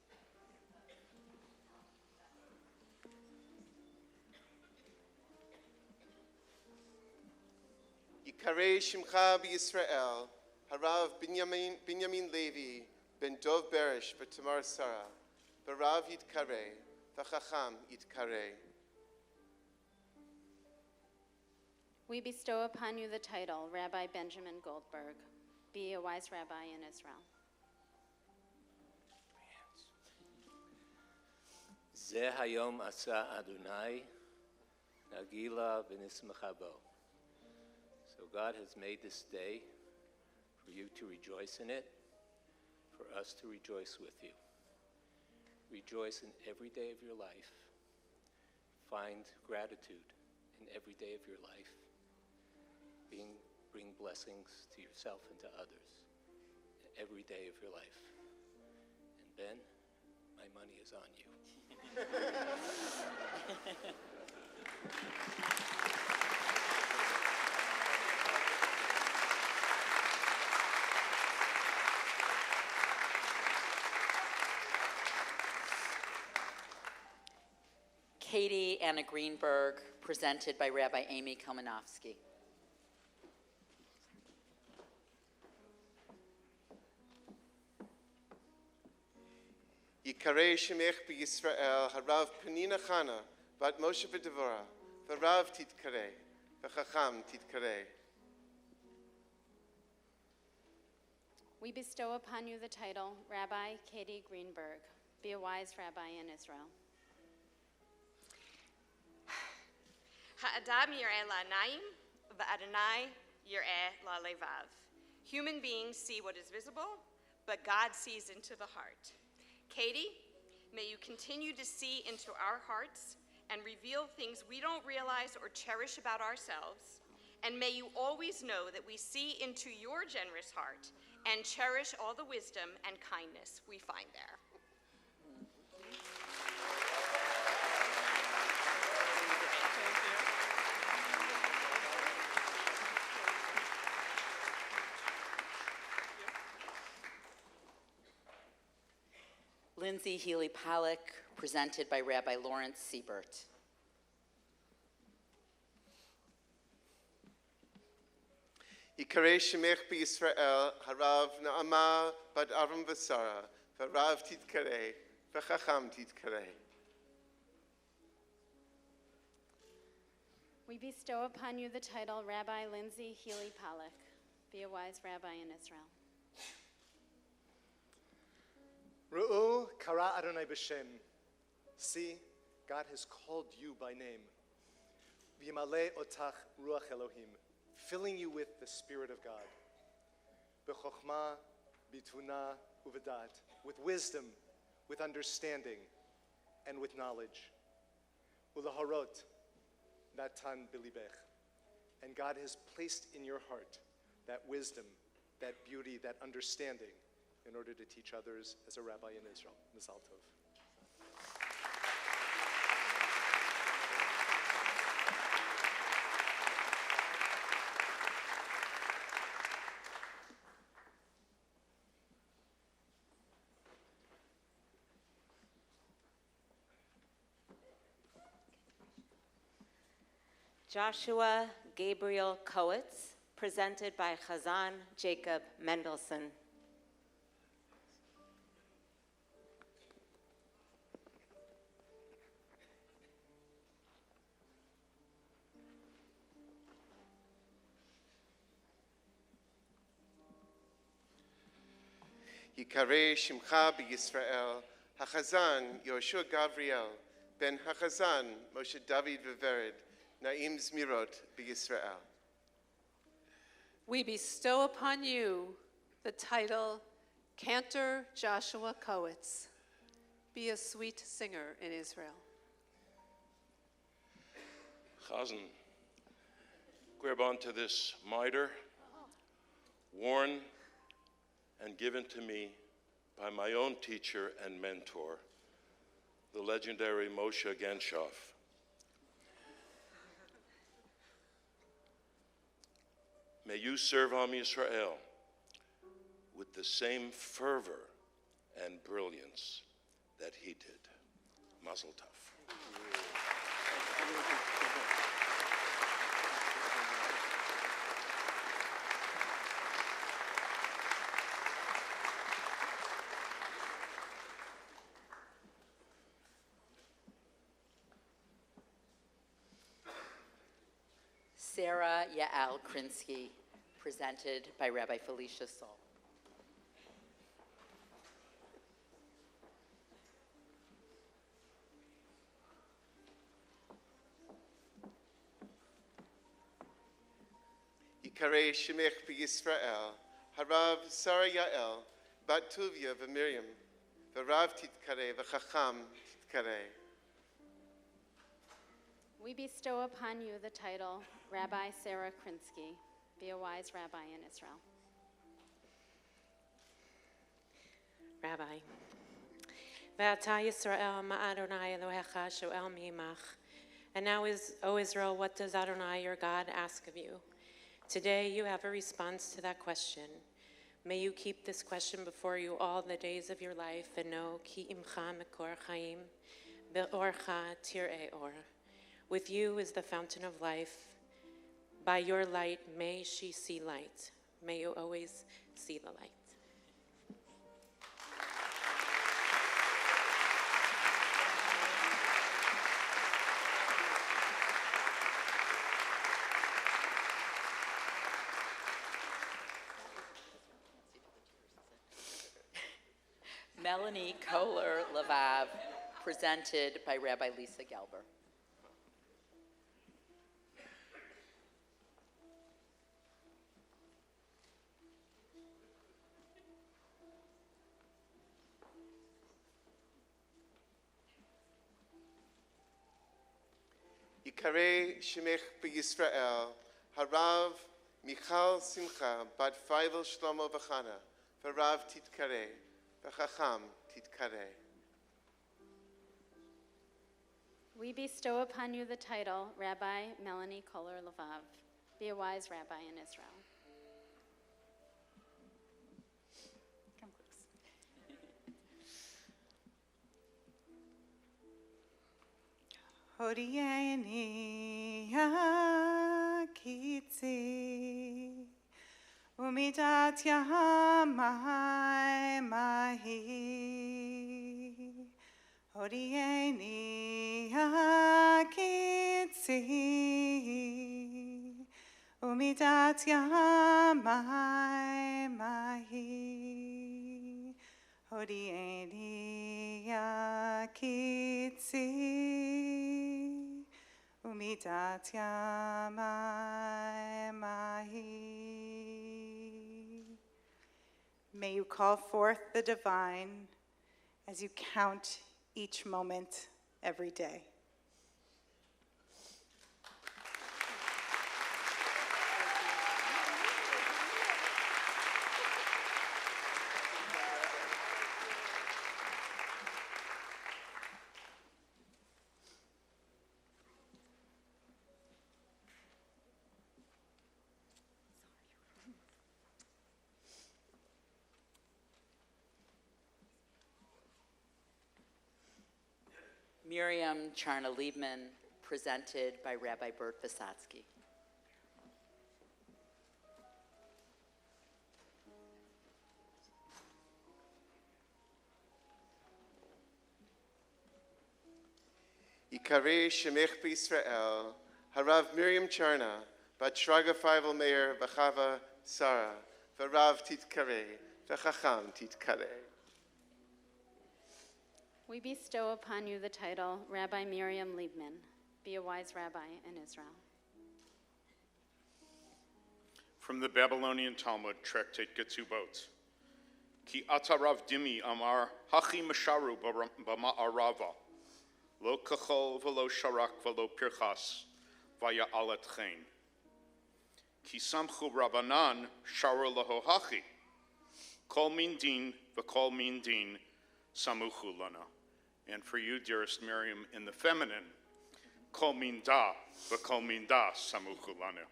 Yikareh Shimcha b'Yisrael Harav Binyamin Levi ben Dov Berish v'Tamar Sarah v'Rav Yitkareh v'Chacham Yitkareh. We bestow upon you the title Rabbi Benjamin Goldberg. Be a wise rabbi in Israel. Zeh hayom asa Adonai, nagila v'nismecha bo. So God has made this day for you to rejoice in it, for us to rejoice with you. Rejoice in every day of your life. Find gratitude in every day of your life. Bring blessings to yourself and to others every day of your life. And Ben, my money is on you. Katie Anna Greenberg, presented by Rabbi Amy Komanovsky. Yikarei Shemech b'Yisrael, Harav Penina Chana, Bat Moshe v'Devora, V'Rav Titkarei, V'Chacham Titkarei. We bestow upon you the title Rabbi Katie Greenberg. Be a wise rabbi in Israel. Ha'adam yireh la'anayim, v'Adonai yireh la'levav. Human beings see what is visible, but God sees into the heart. Katie, may you continue to see into our hearts and reveal things we don't realize or cherish about ourselves. And may you always know that we see into your generous heart and cherish all the wisdom and kindness we find there. Lindsay Healy-Pollack, presented by Rabbi Lawrence Siebert. Yikarei Shemech b'Yisrael, Harav Na'ama Bat Avram V'Sara, V'Rav Titkarei, V'Chacham Titkarei. We bestow upon you the title Rabbi Lindsay Healy-Pollack. Be a wise rabbi in Israel. Ru'u kara Adonai b'Shem. See, God has called you by name. V'yimaleh otach ruach Elohim, filling you with the Spirit of God. B'chokhmah, b'tunah, u'v'dat, with wisdom, with understanding, and with knowledge. U'laharot, natan b'libech. And God has placed in your heart that wisdom, that beauty, that understanding, in order to teach others as a rabbi in Israel. Mazal tov. Joshua Gabriel Kowitz, presented by Chazan Jacob Mendelson. Yikarei Shimcha b'Yisrael, Hachazan Yoshua Gavriel, Ben Hachazan Moshe David Vevered, Naim Zmirot b'Yisrael. We bestow upon you the title Cantor Joshua Kowitz. Be a sweet singer in Israel. Chazan, grab onto this mitre, worn and given to me by my own teacher and mentor, the legendary Moshe Genshoff. May you serve Am Yisrael with the same fervor and brilliance that he did. Mazel tov. Sarah Yael Krinsky, presented by Rabbi Felicia Sol. Yikarei Shemech b'Yisrael, Harav Sarah Yael, Bat Tuvia v'Miriam, V'Rav Titkarei, V'Chacham Titkarei. We bestow upon you the title Rabbi Sarah Krinsky. Be a wise rabbi in Israel. Rabbi. Ve'ata Yisrael ma'Adonai Elohecha sho'el mi'imach. And now, O Israel, what does Adonai your God ask of you? Today you have a response to that question. May you keep this question before you all the days of your life and know ki imcha mekor chaim be'orcha tir'ei or. With you is the fountain of life. By your light, may she see light. May you always see the light. Melanie Kohler-Levav, presented by Rabbi Lisa Gelber. Yikarei Shemech b'Yisrael, Harav Michal Simcha, Bat Feivel Shlomo V'chana, V'Rav Titkarei, V'Chacham Titkarei. We bestow upon you the title Rabbi Melanie Kohler-Levav. Be a wise rabbi in Israel. Come close. Hodieni akitzi umidat yamai mahi. Hodieni akitzi umidat yamai mahi. Hodieni akitzi umidat yamai mahi. May you call forth the divine as you count each moment every day. Miriam Charna-Liebman, presented by Rabbi Bert Visotsky. Yikarei Shemech b'Yisrael, Harav Miriam Charna, Bat Shraga Feivel Meir, V'Chava Sarah, V'Rav Titkarei, V'Chacham Titkarei. We bestow upon you the title Rabbi Miriam Liebman. Be a wise rabbi in Israel. From the Babylonian Talmud, Tractate Ketubot. Ki ata Rav Dimi amar hachi masharu b'ma'arava, lo kachol v'lo sharak v'lo pirchas, vaya alet chen. Ki samchu Rabbanan sharu laho hachi, kol min din v'kol min din samuchu lana. And for you, dearest Miriam, in the feminine, kol min da v'kol min da samuchu lana.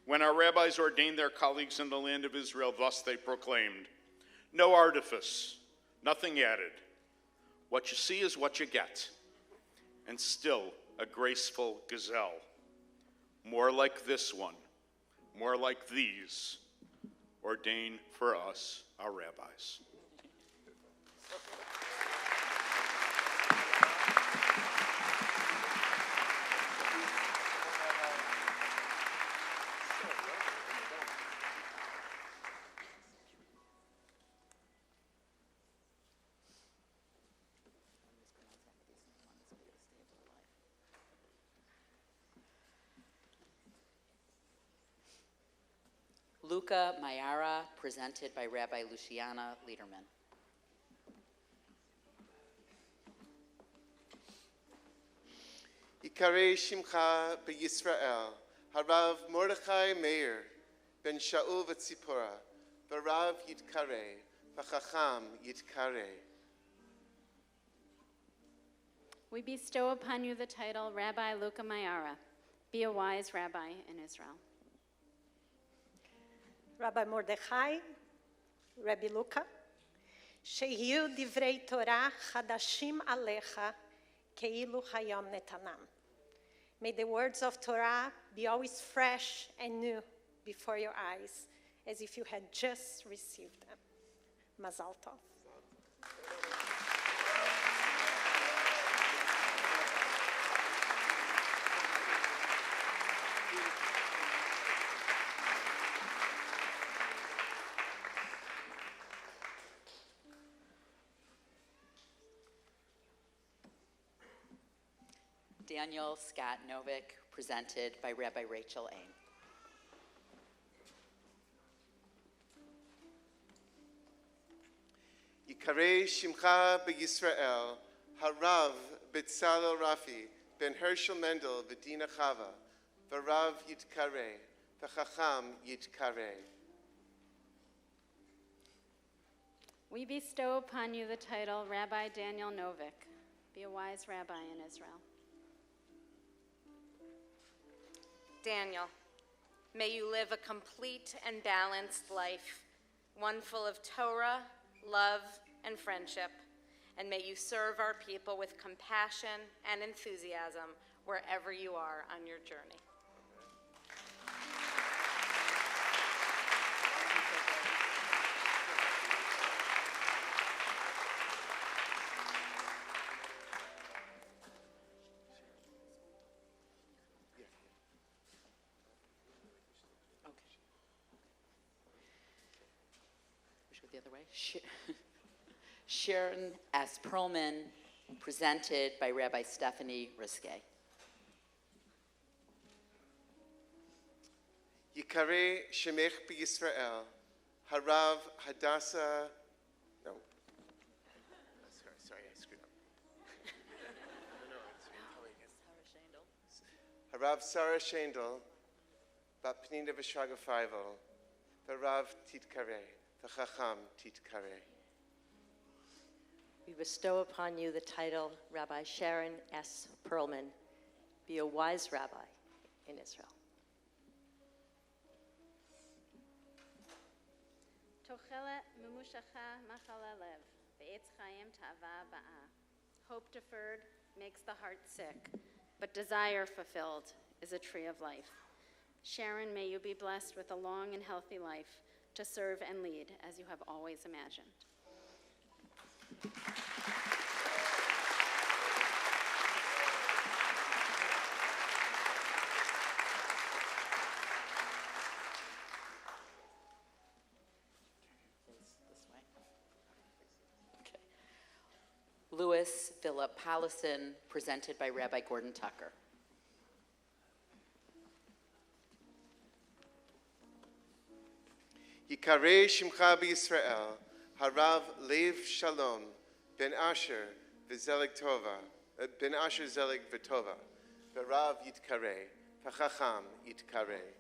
When our rabbis ordained their colleagues in the land of Israel, thus they proclaimed, no artifice, nothing added. What you see is what you get. And still a graceful gazelle. More like this one, more like these, ordain for us, our rabbis. Luca Mayara, presented by Rabbi Luciana Liederman. Yikarei Shimcha b'Yisrael, Harav Mordechai Meir, Ben Shaul v'Tzipora, V'Rav Yitkarei, V'Chacham Yitkarei. We bestow upon you the title Rabbi Luca Mayara. Be a wise rabbi in Israel. Rabbi Mordechai, Rabbi Luca, shehiu divrei Torah chadashim alecha keilu hayom netanam. May the words of Torah be always fresh and new before your eyes, as if you had just received them. Mazal tov. Daniel Scott Novick, presented by Rabbi Rachel Ain. Yikarei Shimcha b'Yisrael, Harav B'Tzalel Rafi, Ben Herschel Mendel v'Dina Chava, v'Rav Yitkarei, v'Chacham Yitkarei. We bestow upon you the title Rabbi Daniel Novick. Be a wise rabbi in Israel. Daniel, may you live a complete and balanced life, one full of Torah, love, and friendship, and may you serve our people with compassion and enthusiasm wherever you are on your journey. The other way. Sharon S. Perlman, presented by Rabbi Stephanie Riske. Yikarei Shemech b'Yisrael, Harav Hadassah, no. Sorry, I screwed up. Harav Sarah Shendel, Bat Pnina V'Shraga Feivel, V'Rav Titkarei, V'Chacham Titkarei. We bestow upon you the title Rabbi Sharon S. Perlman. Be a wise rabbi in Israel. Tochelet mumushacha machala lev, ve'etz chayim ta'ava ba'a. Hope deferred makes the heart sick, but desire fulfilled is a tree of life. Sharon, may you be blessed with a long and healthy life to serve and lead as you have always imagined. Louis Philip Collison, presented by Rabbi Gordon Tucker. Yikarei Shimcha b'Yisrael, Harav Lev Shalom, Ben Asher V'Zelig Tova, Ben Asher Zelig V'Tova, V'Rav Yitkarei, V'Chacham Yitkarei.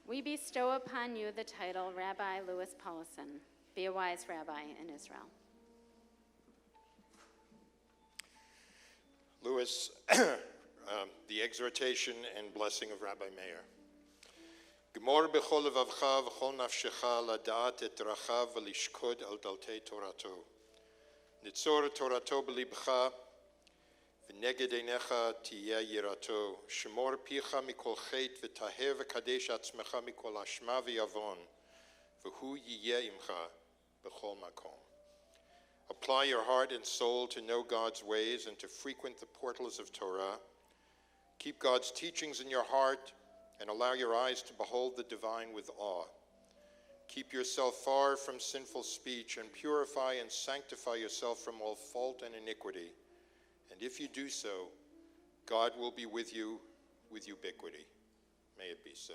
We bestow upon you the title Rabbi Louis Paulison. Be a wise rabbi in Israel. Louis, the exhortation and blessing of Rabbi Meir. Gemor b'chol levavcha v'chol nafshecha lada'at et drachav v'lishkod al daltei Torato. Nitzor Torato b'libcha v'neged einecha tiyeh yirato. Shemor picha mikol chet v'taher v'kadesh atzmecha mikol hashma v'yavon. V'hu yiyeh imcha b'chol makom. Apply your heart and soul to know God's ways and to frequent the portals of Torah. Keep God's teachings in your heart and allow your eyes to behold the divine with awe. Keep yourself far from sinful speech and purify and sanctify yourself from all fault and iniquity. And if you do so, God will be with you with ubiquity. May it be so.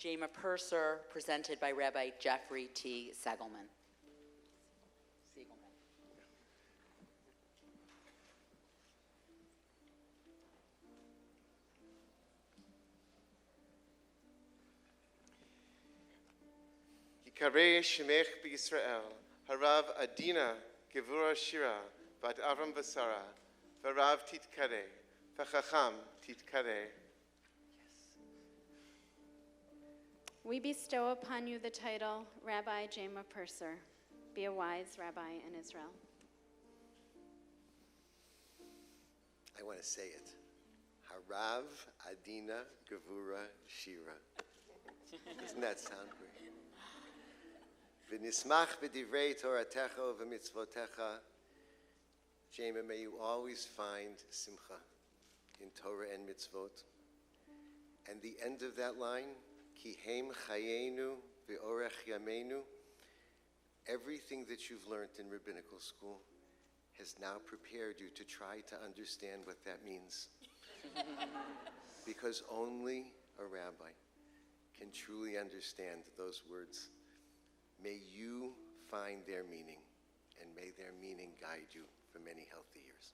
Jema Purser, presented by Rabbi Jeffrey T. Segelman. Yikarei Shemech b'Yisrael, Harav Adina Gevura Shira, Bat Avram Vasara, V'Rav Titkarei, V'Chacham Titkarei. We bestow upon you the title Rabbi Jema Purser. Be a wise rabbi in Israel. I want to say it. Harav Adina Gevura Shira. Doesn't that sound great? V'nismach b'divrei Toratecha v'mitzvotecha. Jema, may you always find simcha in Torah and mitzvot. And the end of that line, ki heim chayenu ve'orech yameinu, everything that you've learned in rabbinical school has now prepared you to try to understand what that means. Because only a rabbi can truly understand those words. May you find their meaning, and may their meaning guide you for many healthy years.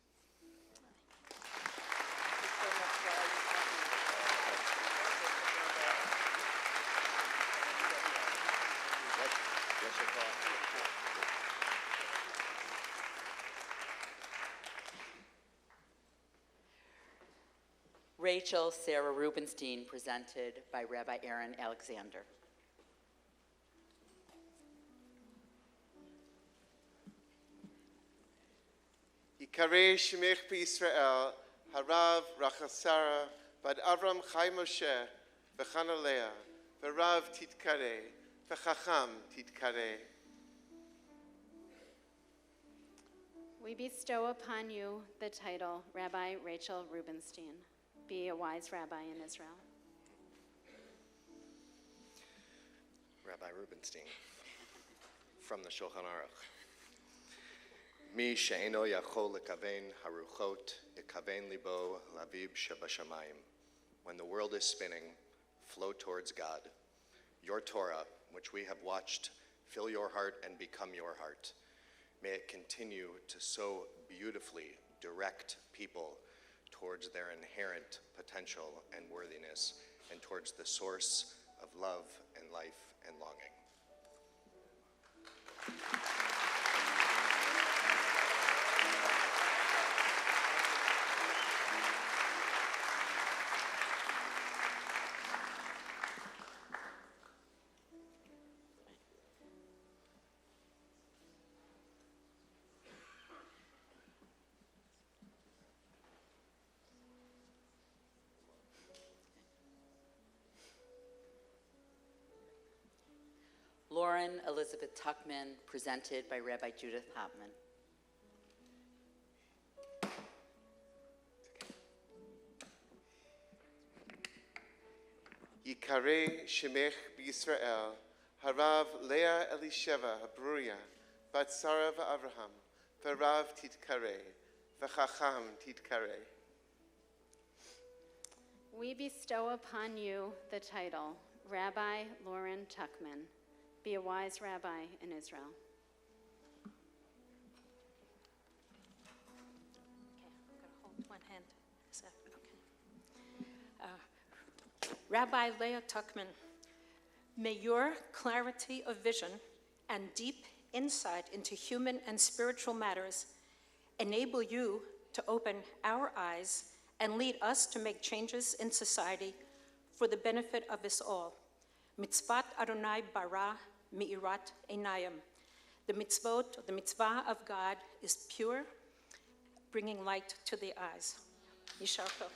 Rachel Sarah Rubenstein, presented by Rabbi Aaron Alexander. Yikareh Shemech B'Yisrael, Harav Rachel Sarah, Bad Avram Chai Moshe, V'chana Leah, V'Rav Titkareh, V'Chacham Titkareh. We bestow upon you the title Rabbi Rachel Rubenstein. Be a wise rabbi in Israel. Rabbi Rubenstein, from the Shulchan Aruch. Mi she'eno yachol lekaven haruchot, yekaven libo laviv shebashamayim. When the world is spinning, flow towards God. Your Torah, which we have watched, fill your heart and become your heart. May it continue to so beautifully direct people towards their inherent potential and worthiness, and towards the source of love and life and longing. Lauren Elizabeth Tuckman, presented by Rabbi Judith Hopman. Yikareh Shemech B'Yisrael, Harav Leah Elisheva Habruya, Bat Sarah V'Avraham, V'Rav Titkareh, V'Chacham Titkareh. We bestow upon you the title Rabbi Lauren Tuckman. Be a wise rabbi in Israel. Okay, I'm going to hold one hand. Is that okay? Rabbi Leah Tuckman, may your clarity of vision and deep insight into human and spiritual matters enable you to open our eyes and lead us to make changes in society for the benefit of us all. Mitzvat Adonai bara mi'irat einayim. The mitzvah of God is pure, bringing light to the eyes. Yishar Kocha.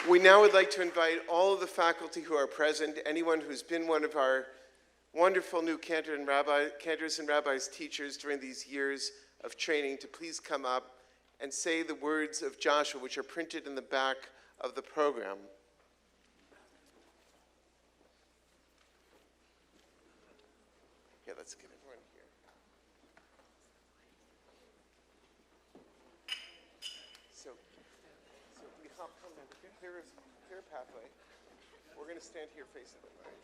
We now would like to invite all of the faculty who are present, anyone who's been one of our wonderful new cantors and rabbis teachers during these years of training, to please come up and say the words of Joshua, which are printed in the back of the program. Yeah, let's get everyone here. So Michal, come in. Clear a pathway. We're going to stand here facing them, right?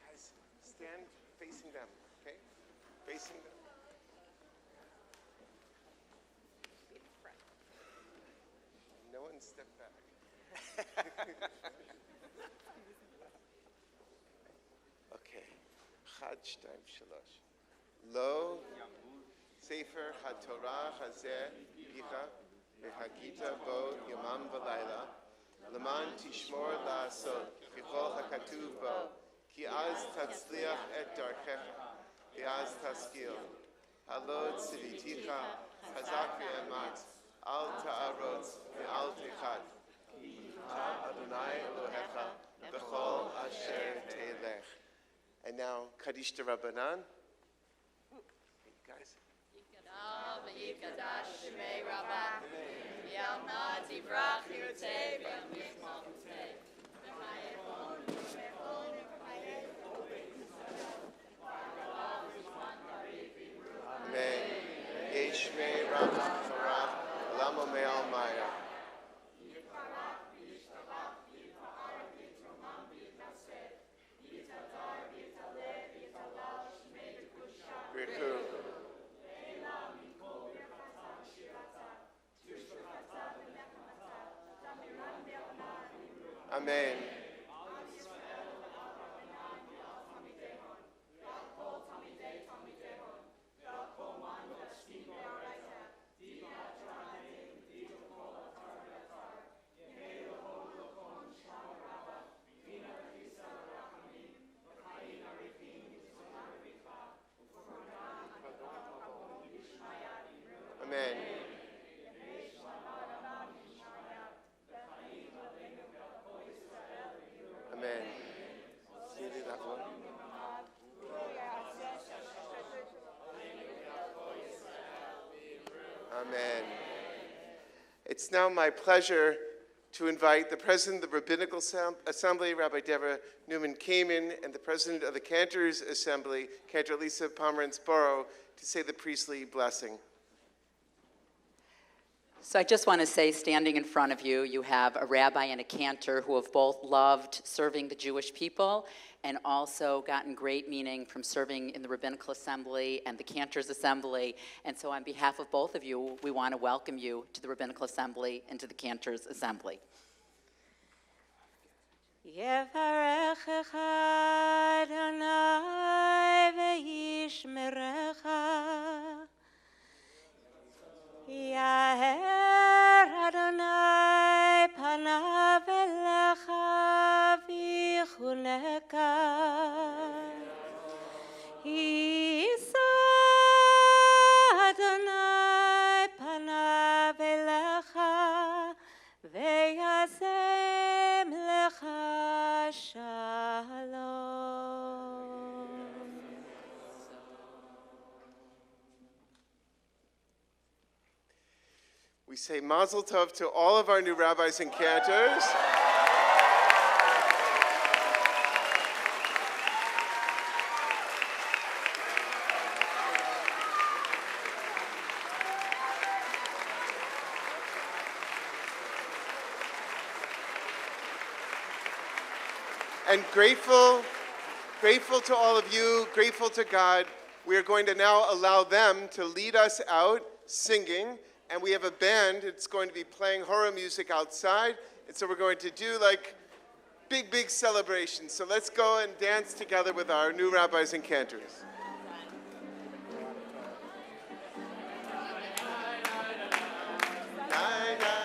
Guys, stand facing them, okay? Facing them. step back. Okay. Chad, shtayim, shalosh. Lo Sefer HaTorah Hazeh Bicha V'Hagita Bo Yomam V'Layla L'man Tishmor La'asot V'chol HaKatuv Bo Ki Az Tatzliach Et Darchecha V'az Taskil Halod Tziviticha Hazak V'Emat Al Ta'arotz V'Al Techad Adonai Elohecha B'chol Asher Teilech. And now Kaddish de Rabbanan. Guys. Yikadash Shmei Rabbah, Yalna Tivrach Yirtzeh V'Yamich Malchuteh, V'Chayechon V'Chayechon V'Chayechon Amen. Yeshmei Rabbah Farah Lamo Me'al Maya. Richu. Amen. Amen. Amen. Amen. It's now my pleasure to invite the President of the Rabbinical Assembly, Rabbi Deborah Newman-Kamen, and the President of the Cantors Assembly, Cantor Lisa Pomerantz-Borough, to say the priestly blessing. So I just want to say, standing in front of you, you have a rabbi and a cantor who have both loved serving the Jewish people and also gotten great meaning from serving in the Rabbinical Assembly and the Cantors Assembly. And so on behalf of both of you, we want to welcome you to the Rabbinical Assembly and to the Cantors Assembly. Yevarechecha Adonai v'yishmerecha. Yaher Adonai panav elecha v'yichuneka. Yisa Adonai panav elecha v'yasem lecha shalom. We say Mazel Tov to all of our new rabbis and cantors. And grateful to all of you, grateful to God. We are going to now allow them to lead us out singing. And we have a band. It's going to be playing horror music outside. And so we're going to do like big celebration. So let's go and dance together with our new rabbis and cantors. Bye, bye.